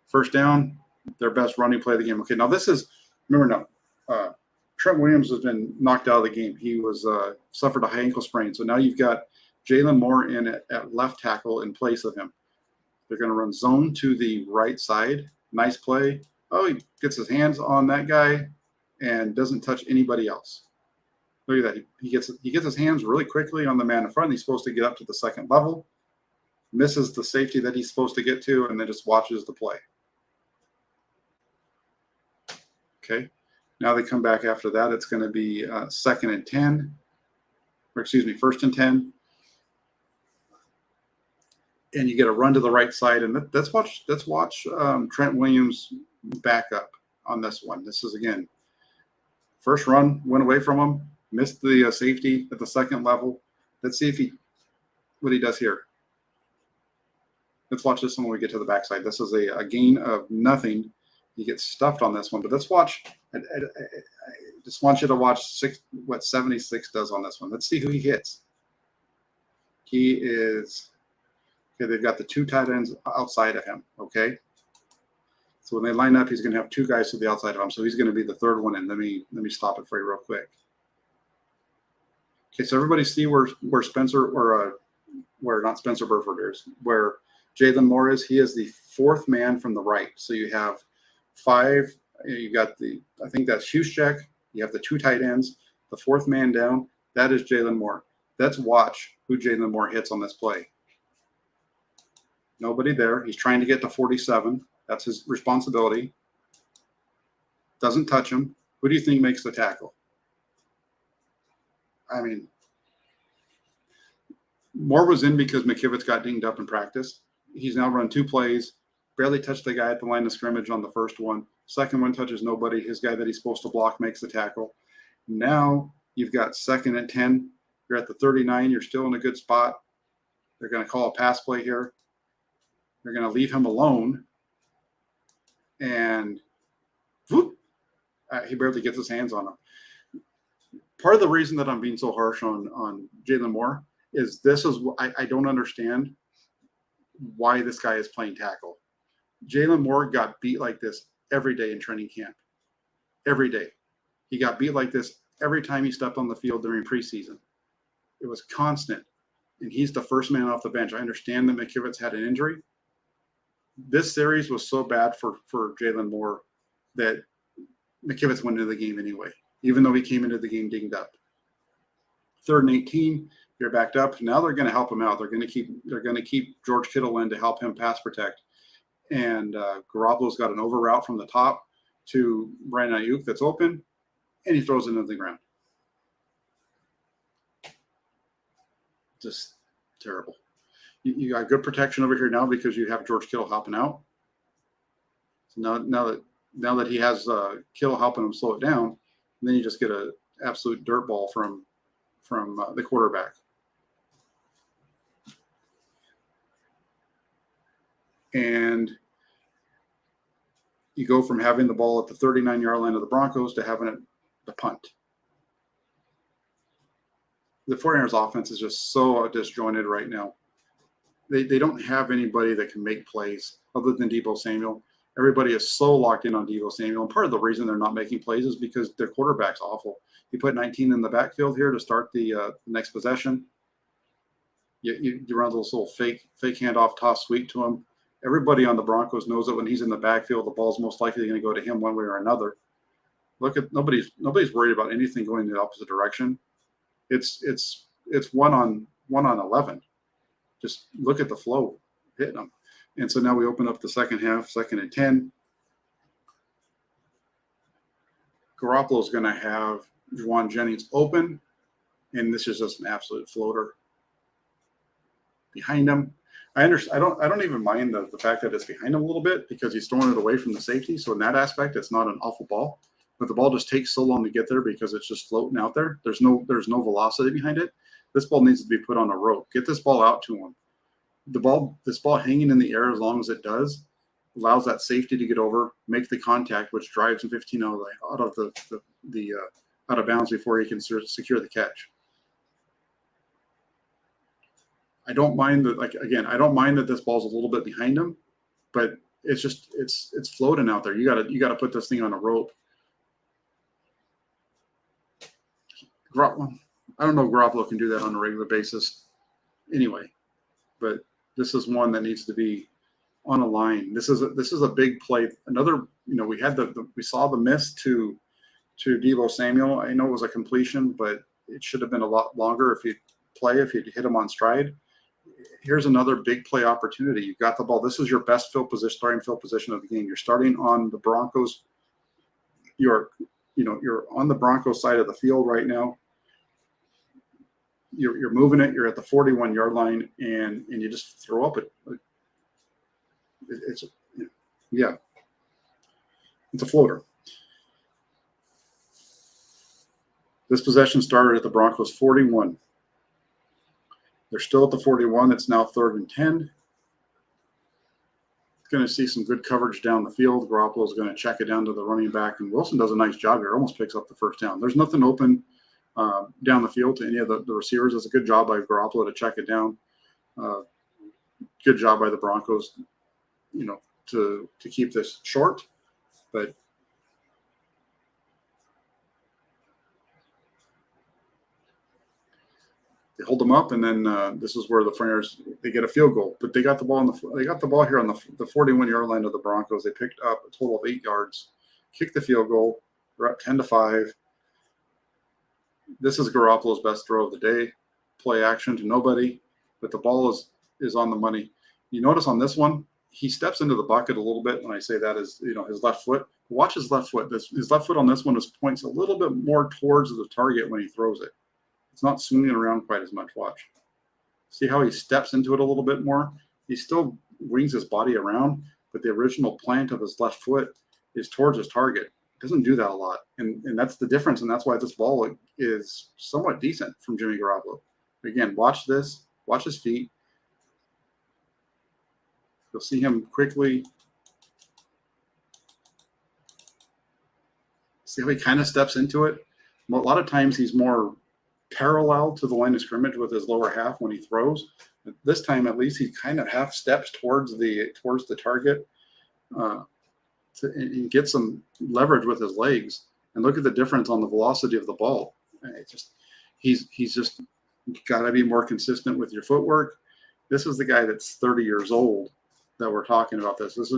A: First down, their best running play of the game. Okay, now this is, remember now, Trent Williams has been knocked out of the game. He was suffered a high ankle sprain. So now you've got Jalen Moore in at left tackle in place of him. They're going to run zone to the right side. Nice play. Oh, he gets his hands on that guy and doesn't touch anybody else. Look at that. He gets his hands really quickly on the man in front. He's supposed to get up to the second level, misses the safety that he's supposed to get to, and then just watches the play. Okay. Now they come back after that. It's going to be second and 10, or excuse me, first and 10. And you get a run to the right side. And let's watch Trent Williams back up on this one. This is, again, first run, went away from him, missed the safety at the second level. Let's see what he does here. Let's watch this one when we get to the backside. This is a gain of nothing. He gets stuffed on this one. But let's watch. I just want you to watch what 76 does on this one. Let's see who he hits. He is – okay, they've got the 2 tight ends outside of him, okay? So when they line up, he's going to have 2 guys to the outside of him. So he's going to be the third one in. Let me stop it for you real quick. Okay, so everybody see where Spencer or where not Spencer Burford is, where Jalen Moore is. He is the 4th man from the right. So you have 5. You got I think that's Huschek. You have the 2 tight ends. The 4th man down, that is Jalen Moore. Let's watch who Jalen Moore hits on this play. Nobody there. He's trying to get to 47. That's his responsibility. Doesn't touch him. Who do you think makes the tackle? I mean, Moore was in because McKivitz got dinged up in practice. He's now run 2 plays, barely touched the guy at the line of scrimmage on the first one. Second one touches nobody. His guy that he's supposed to block makes the tackle. Now you've got second and 10. You're at the 39. You're still in a good spot. They're going to call a pass play here. They're going to leave him alone. And whoop, he barely gets his hands on him. Part of the reason that I'm being so harsh on Jalen Moore is I don't understand why this guy is playing tackle. Jalen Moore got beat like this every day in training camp. Every day. He got beat like this every time he stepped on the field during preseason. It was constant. And he's the first man off the bench. I understand that McKivitz had an injury. This series was so bad for Jalen Moore that McKivitz went into the game anyway, even though he came into the game dinged up. 3rd and 18, you're backed up. Now they're going to help him out. They're going to keep George Kittle in to help him pass protect. And Garoppolo's got an over route from the top to Brandon Ayuk that's open, and he throws it into the ground. Just terrible. You got good protection over here now because you have George Kittle hopping out. So now that he has Kittle helping him slow it down, and then you just get an absolute dirt ball from the quarterback. And you go from having the ball at the 39-yard line of the Broncos to having it the punt. The 49ers offense is just so disjointed right now. They don't have anybody that can make plays other than Deebo Samuel. Everybody is so locked in on Deebo Samuel. And part of the reason they're not making plays is because their quarterback's awful. You put 19 in the backfield here to start the next possession. You run those little fake handoff toss sweep to him. Everybody on the Broncos knows that when he's in the backfield, the ball's most likely going to go to him one way or another. Look at nobody's worried about anything going in the opposite direction. It's 1 on 11. Just look at the flow hitting them. And so now we open up the second half, 2nd and 10. Garoppolo's going to have Juwan Jennings open, and this is just an absolute floater behind him. I understand. I don't even mind the fact that it's behind him a little bit because he's throwing it away from the safety. So in that aspect, it's not an awful ball. But the ball just takes so long to get there because it's just floating out there. There's no velocity behind it. This ball needs to be put on a rope. Get this ball out to him. This ball hanging in the air as long as it does allows that safety to get over, make the contact, which drives him 15 out of bounds before he can secure the catch. I don't mind that. I don't mind that this ball's a little bit behind him, but it's just it's floating out there. You got to put this thing on a rope. I don't know if Garoppolo can do that on a regular basis anyway, but this is one that needs to be on a line. This is a big play. Another, we saw the miss to Deebo Samuel. I know it was a completion, but it should have been a lot longer if you'd hit him on stride. Here's another big play opportunity. You've got the ball. This is your best starting field position of the game. You're starting on the Broncos. You're on the Broncos side of the field right now. You're moving it. You're at the 41-yard line, and you just throw up it. It's a floater. This possession started at the Broncos 41. They're still at the 41. It's now 3rd and 10. Going to see some good coverage down the field. Garoppolo's going to check it down to the running back, and Wilson does a nice job here. Almost picks up the first down. There's nothing open down the field to any of the receivers. It's a good job by Garoppolo to check it down. Good job by the Broncos, to keep this short. But they hold them up, and then this is where the 49ers, they get a field goal. But they got the ball here on the 41-yard line of the Broncos. They picked up a total of 8 yards, kicked the field goal. They're up 10-5. This is Garoppolo's best throw of the day. Play action to nobody, but the ball is on the money. You notice on this one, he steps into the bucket a little bit. When I say that is, his left foot. Watch his left foot. His left foot on this one points a little bit more towards the target when he throws it. It's not swinging around quite as much. Watch. See how he steps into it a little bit more? He still wings his body around, but the original plant of his left foot is towards his target. Doesn't do that a lot, and that's the difference, and that's why this ball is somewhat decent from Jimmy Garoppolo. Again, watch this. Watch his feet. You'll see him quickly. See how he kind of steps into it? A lot of times he's more parallel to the line of scrimmage with his lower half when he throws. But this time, at least, he kind of half steps towards the target. And get some leverage with his legs, and look at the difference on the velocity of the ball. He's just got to be more consistent with your footwork. This is the guy that's 30 years old that we're talking about. This is,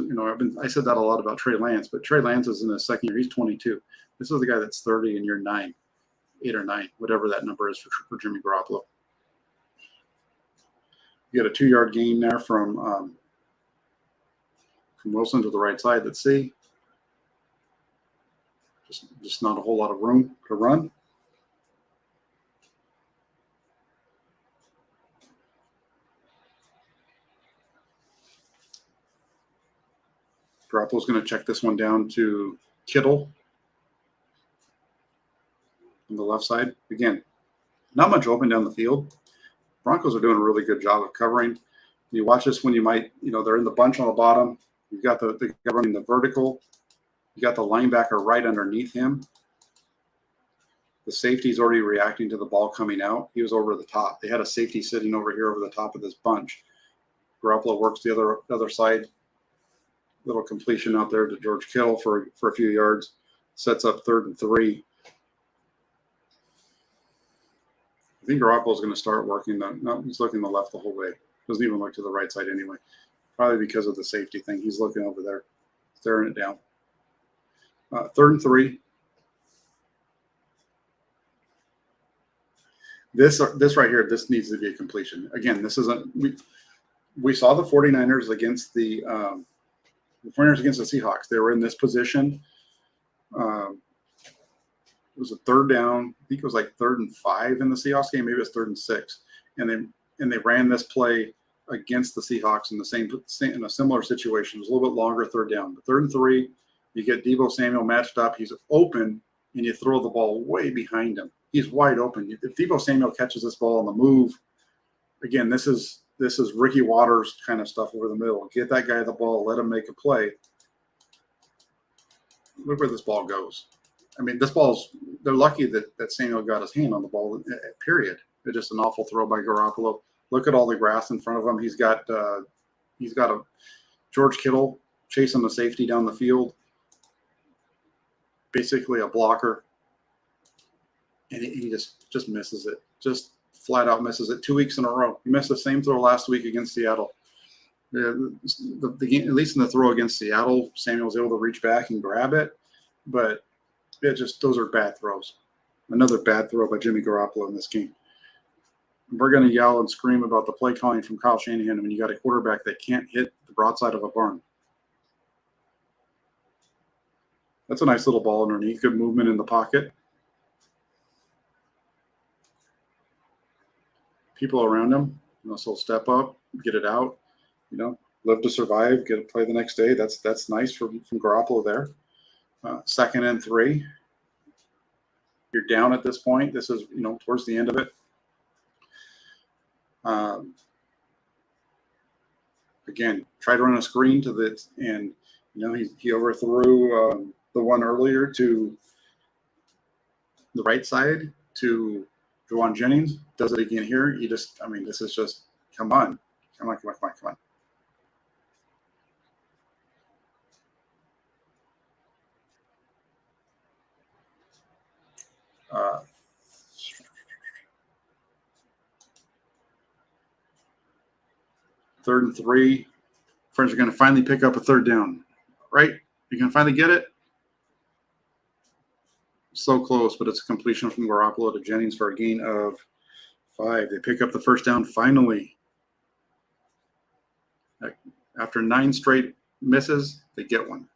A: I said that a lot about Trey Lance, but Trey Lance is in his second year. He's 22. This is the guy that's 30 and you're 8 or 9, whatever that number is for Jimmy Garoppolo. You get a 2-yard gain there from Wilson to the right side. Let's see. Just not a whole lot of room to run. Garoppolo's going to check this one down to Kittle on the left side. Again, not much open down the field. Broncos are doing a really good job of covering. You watch this when you might, they're in the bunch on the bottom. You've got the guy running the vertical. You got the linebacker right underneath him. The safety's already reacting to the ball coming out. He was over the top. They had a safety sitting over here over the top of this bunch. Garoppolo works the other side. Little completion out there to George Kittle for a few yards. Sets up 3rd and 3. I think Garoppolo's going to start working. No, he's looking to the left the whole way. Doesn't even look to the right side anyway. Probably because of the safety thing. He's looking over there, staring it down. 3rd and 3. This right here, this needs to be a completion. Again, this isn't. We saw the 49ers against the 49ers against the Seahawks. They were in this position. It was a 3rd down. I think it was like 3rd and 5 in the Seahawks game. Maybe it was 3rd and 6. And they ran this play against the Seahawks in a similar situation. It was a little bit longer 3rd down. But 3rd and 3, you get Deebo Samuel matched up. He's open, and you throw the ball way behind him. He's wide open. If Deebo Samuel catches this ball on the move, again, this is Ricky Waters kind of stuff over the middle. Get that guy the ball, let him make a play. Look where this ball goes. I mean, they're lucky that Samuel got his hand on the ball, period. It's just an awful throw by Garoppolo. Look at all the grass in front of him. He's got a George Kittle chasing the safety down the field. Basically a blocker. And he just misses it. Just flat out misses it 2 weeks in a row. He missed the same throw last week against Seattle. The game, at least in the throw against Seattle, Samuel was able to reach back and grab it. But those are bad throws. Another bad throw by Jimmy Garoppolo in this game. We're going to yell and scream about the play calling from Kyle Shanahan when you got a quarterback that can't hit the broadside of a barn. That's a nice little ball underneath. Good movement in the pocket. People around him, so step up, get it out, live to survive, get a play the next day. That's nice from Garoppolo there. 2nd and 3. You're down at this point. This is, towards the end of it. Again, try to run a screen to the, and, he overthrew the one earlier to the right side to Juwan Jennings. Does it again here. This is just, come on. 3rd and 3. Friends are going to finally pick up a 3rd down, right? You're going to finally get it. So close, but it's a completion from Garoppolo to Jennings for a gain of 5. They pick up the 1st down finally. After 9 straight misses, they get one.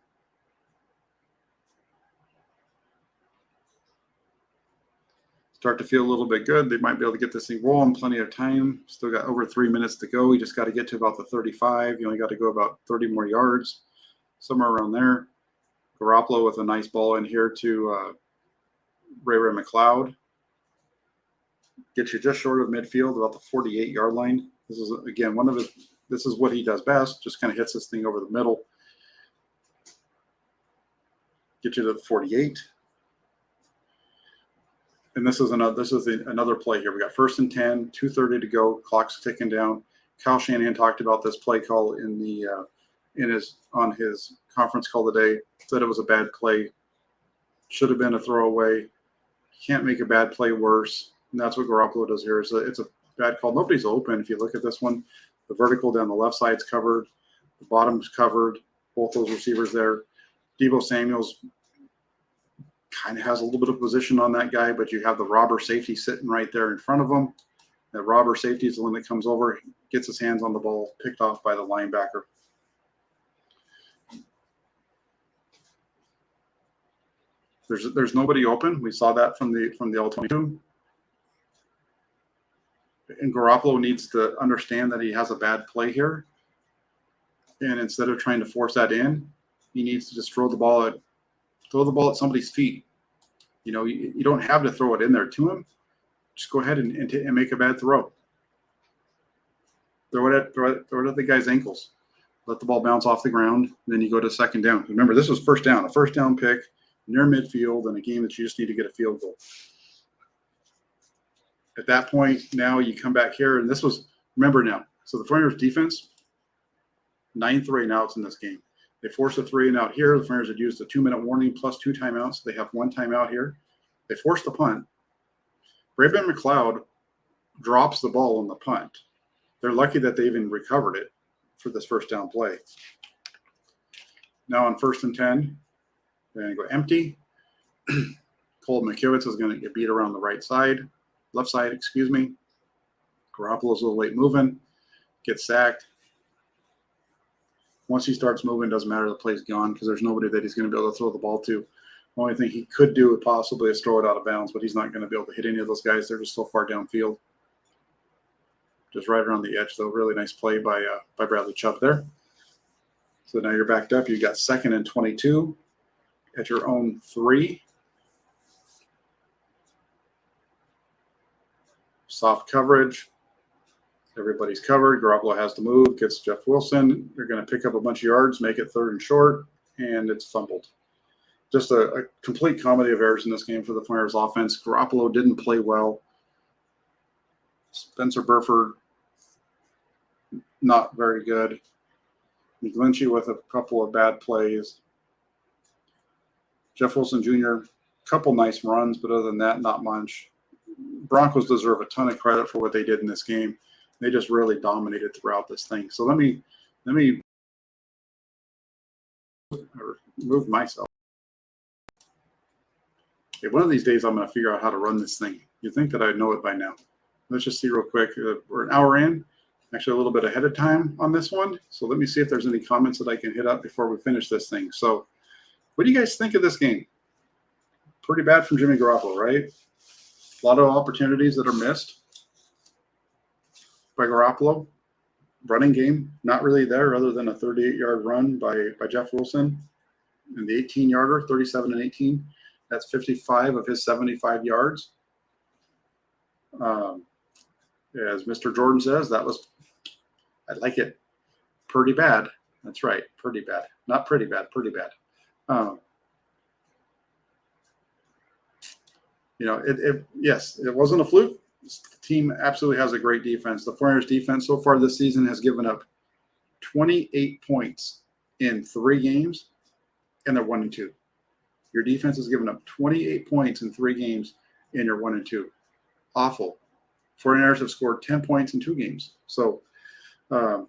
A: Start to feel a little bit good. They might be able to get this thing rolling. Plenty of time. Still got over 3 minutes to go. You just got to get to about the 35. You only got to go about 30 more yards, somewhere around there. Garoppolo with a nice ball in here to Ray McLeod. Gets you just short of midfield, about the 48-yard line. This is, again, this is what he does best. Just kind of hits this thing over the middle. Get you to the 48. And this is another play here. We got 1st and 10, 2:30 to go. Clock's ticking down. Kyle Shanahan talked about this play call on his conference call today. Said it was a bad play. Should have been a throwaway. Can't make a bad play worse. And that's what Garoppolo does here. It's a bad call. Nobody's open. If you look at this one, the vertical down the left side's covered. The bottom's covered. Both those receivers there. Deebo Samuel's kind of has a little bit of position on that guy, but you have the robber safety sitting right there in front of him. That robber safety is the one that comes over, gets his hands on the ball, picked off by the linebacker. There's nobody open. We saw that from the all-22. And Garoppolo needs to understand that he has a bad play here. And instead of trying to force that in, He needs to just throw the ball at somebody's feet. You don't have to throw it in there to him. Just go ahead and make a bad throw. Throw it at the guy's ankles. Let the ball bounce off the ground. And then you go to second down. Remember, this was first down, a first down pick near midfield in a game that you just need to get a field goal. At that point, now you come back here, and remember now. So the 49ers defense, 9 3-and-outs in this game. They forced a 3-and-out here. The 49ers had used a 2-minute warning plus 2 timeouts. They have 1 timeout here. They forced the punt. Braden McLeod drops the ball on the punt. They're lucky that they even recovered it for this first down play. Now on 1st and 10, they're going to go empty. Cole McKivitz is going to get beat around the left side, excuse me. Garoppolo's a little late moving, gets sacked. Once he starts moving, doesn't matter, the play's gone because there's nobody that he's going to be able to throw the ball to. The only thing he could do possibly is throw it out of bounds, but he's not going to be able to hit any of those guys. They're just so far downfield. Just right around the edge, though. Really nice play by Bradley Chubb there. So now you're backed up. You got 2nd and 22 at your own 3. Soft coverage. Everybody's covered. Garoppolo has to move. Gets Jeff Wilson. They're going to pick up a bunch of yards, make it 3rd and short, and it's fumbled. Just a complete comedy of errors in this game for the 49ers offense. Garoppolo didn't play well. Spencer Burford, not very good. McGlinchey with a couple of bad plays. Jeff Wilson Jr., couple nice runs, but other than that, not much. Broncos deserve a ton of credit for what they did in this game. They just really dominated throughout this thing. So let me move myself. Okay, one of these days I'm going to figure out how to run this thing. You'd think that I'd know it by now. Let's just see real quick. We're an hour in, actually a little bit ahead of time on this one. So let me see if there's any comments that I can hit up before we finish this thing. So what do you guys think of this game? Pretty bad from Jimmy Garoppolo, right? A lot of opportunities that are missed by Garoppolo. Running game, not really there other than a 38-yard run by Jeff Wilson. And the 18-yarder, 37 and 18. That's 55 of his 75 yards. As Mr. Jordan says, I like it. Pretty bad. That's right. Pretty bad. Not pretty bad. Pretty bad. Yes, it wasn't a fluke. The team absolutely has a great defense. The 49ers defense so far this season has given up 28 points in 3 games, and they're 1-2. Your defense has given up 28 points in 3 games, and you're 1-2. Awful. 49ers have scored 10 points in 2 games. So, I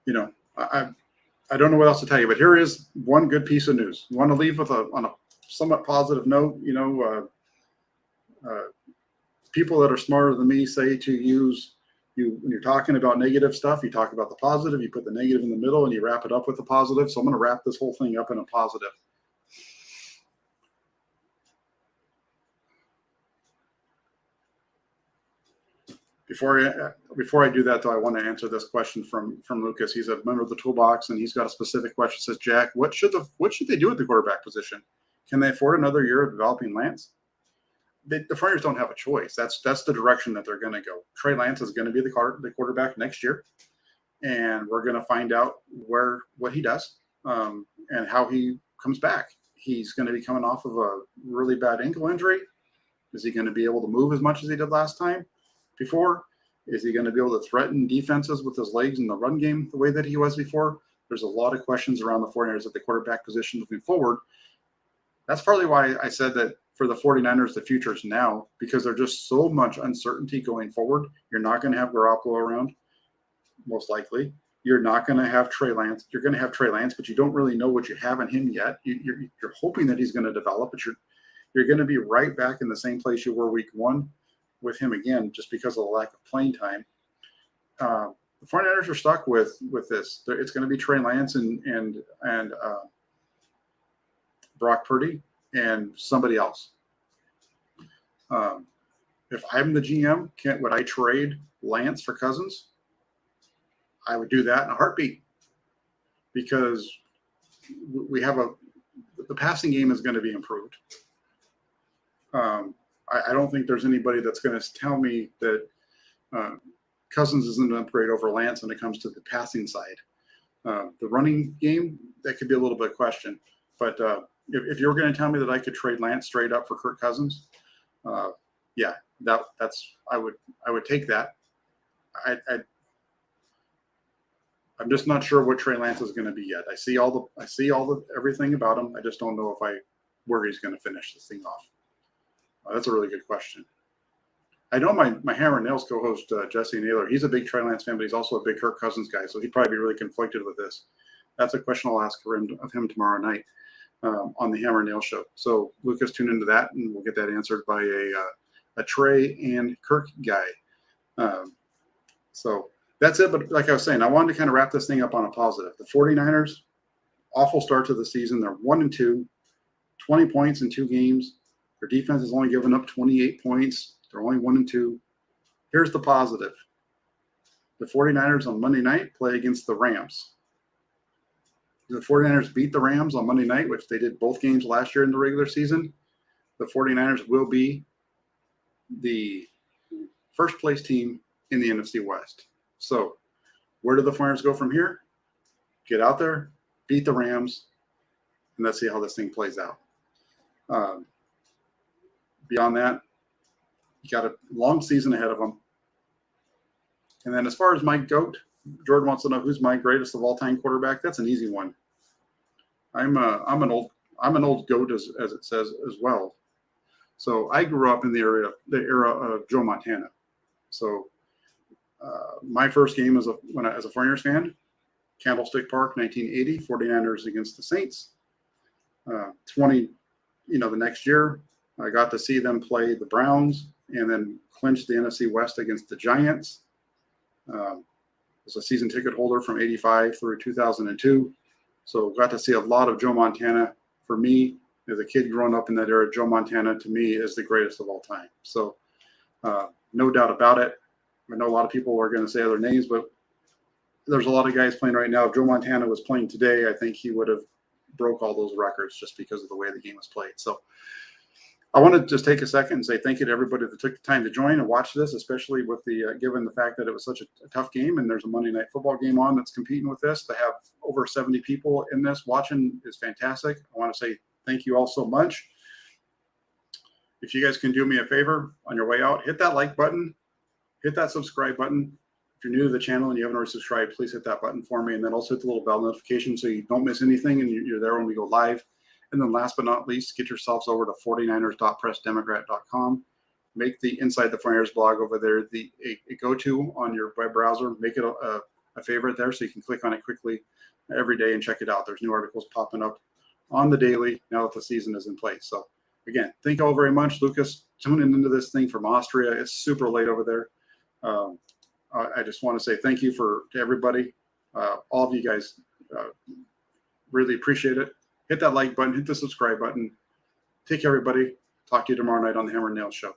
A: don't know what else to tell you, but here is one good piece of news. You want to leave on a somewhat positive note. People that are smarter than me say to use when you're talking about negative stuff, you talk about the positive, you put the negative in the middle, and you wrap it up with the positive. So I'm going to wrap this whole thing up in a positive. Before I do that, though, I want to answer this question from Lucas. He's a member of the Toolbox, and he's got a specific question. It says, Jack, what should they do at the quarterback position? Can they afford another year of developing Lance? The 49ers don't have a choice. That's the direction that they're going to go. Trey Lance is going to be the quarterback next year, and we're going to find out what he does and how he comes back. He's going to be coming off of a really bad ankle injury. Is he going to be able to move as much as he did last time? Before? Is he going to be able to threaten defenses with his legs in the run game the way that he was before? There's a lot of questions around the 49ers at the quarterback position moving forward. That's partly why I said that for the 49ers, the future is now, because there's just so much uncertainty going forward. You're not going to have Garoppolo around, most likely. You're not going to have Trey Lance. You're going to have Trey Lance, but you don't really know what you have in him yet. You're hoping that he's going to develop, but you're going to be right back in the same place you were week 1 with him again, just because of the lack of playing time. The 49ers are stuck with this. It's going to be Trey Lance and Brock Purdy and somebody else. If I'm the GM, would I trade Lance for Cousins? I would do that in a heartbeat, because we have the passing game is going to be improved. I don't think there's anybody that's going to tell me that Cousins isn't an upgrade over Lance when it comes to the passing side. The running game, that could be a little bit of question. But if you're going to tell me that I could trade Lance straight up for Kirk Cousins, yeah, that's I would take that. I'm just not sure what Trey Lance is going to be yet. I see all the everything about him. I just don't know where he's going to finish this thing off. That's a really good question. I know my Hammer and Nails co-host Jesse Naylor. He's a big Trey Lance fan, but he's also a big Kirk Cousins guy, so he'd probably be really conflicted with this. That's a question I'll ask of him tomorrow night on the Hammer and Nail show. So Lucas, tune into that, and we'll get that answered by a Trey and Kirk guy. So that's it. But like I was saying, I wanted to kind of wrap this thing up on a positive. The 49ers, awful start to the season. They're 1-2, 20 points in 2 games. Their defense has only given up 28 points. They're only 1-2. Here's the positive. The 49ers on Monday night play against the Rams. The 49ers beat the Rams on Monday night, which they did both games last year in the regular season. The 49ers will be the first place team in the NFC West. So where do the 49ers go from here? Get out there, beat the Rams, and let's see how this thing plays out. Beyond that, you got a long season ahead of them. And then as far as my GOAT, Jordan wants to know who's my greatest of all time quarterback. That's an easy one. I'm an old GOAT as it says as well. So I grew up in the era of Joe Montana. So my first game as a 49ers fan, Candlestick Park, 1980, 49ers against the Saints. The next year, I got to see them play the Browns and then clinch the NFC West against the Giants. Was a season ticket holder from 85 through 2002. So got to see a lot of Joe Montana. For me, as a kid growing up in that era, Joe Montana to me is the greatest of all time. So no doubt about it. I know a lot of people are going to say other names, but there's a lot of guys playing right now. If Joe Montana was playing today, I think he would have broke all those records just because of the way the game was played. So I want to just take a second and say thank you to everybody that took the time to join and watch this, especially with the given the fact that it was such a tough game and there's a Monday Night Football game on that's competing with this. To have over 70 people in this watching is fantastic. I want to say thank you all so much. If you guys can do me a favor on your way out, hit that like button, hit that subscribe button. If you're new to the channel and you haven't already subscribed, please hit that button for me, and then also hit the little bell notification so you don't miss anything and you're there when we go live. And then last but not least, get yourselves over to 49ers.pressdemocrat.com. Make the Inside the 49ers blog over there a go-to on your web browser. Make it a favorite there so you can click on it quickly every day and check it out. There's new articles popping up on the daily now that the season is in place. So, again, thank you all very much. Lucas, tuning into this thing from Austria. It's super late over there. I just want to say thank you to everybody. All of you guys really appreciate it. Hit that like button, hit the subscribe button. Take care, everybody. Talk to you tomorrow night on the Hammer and Nails Show.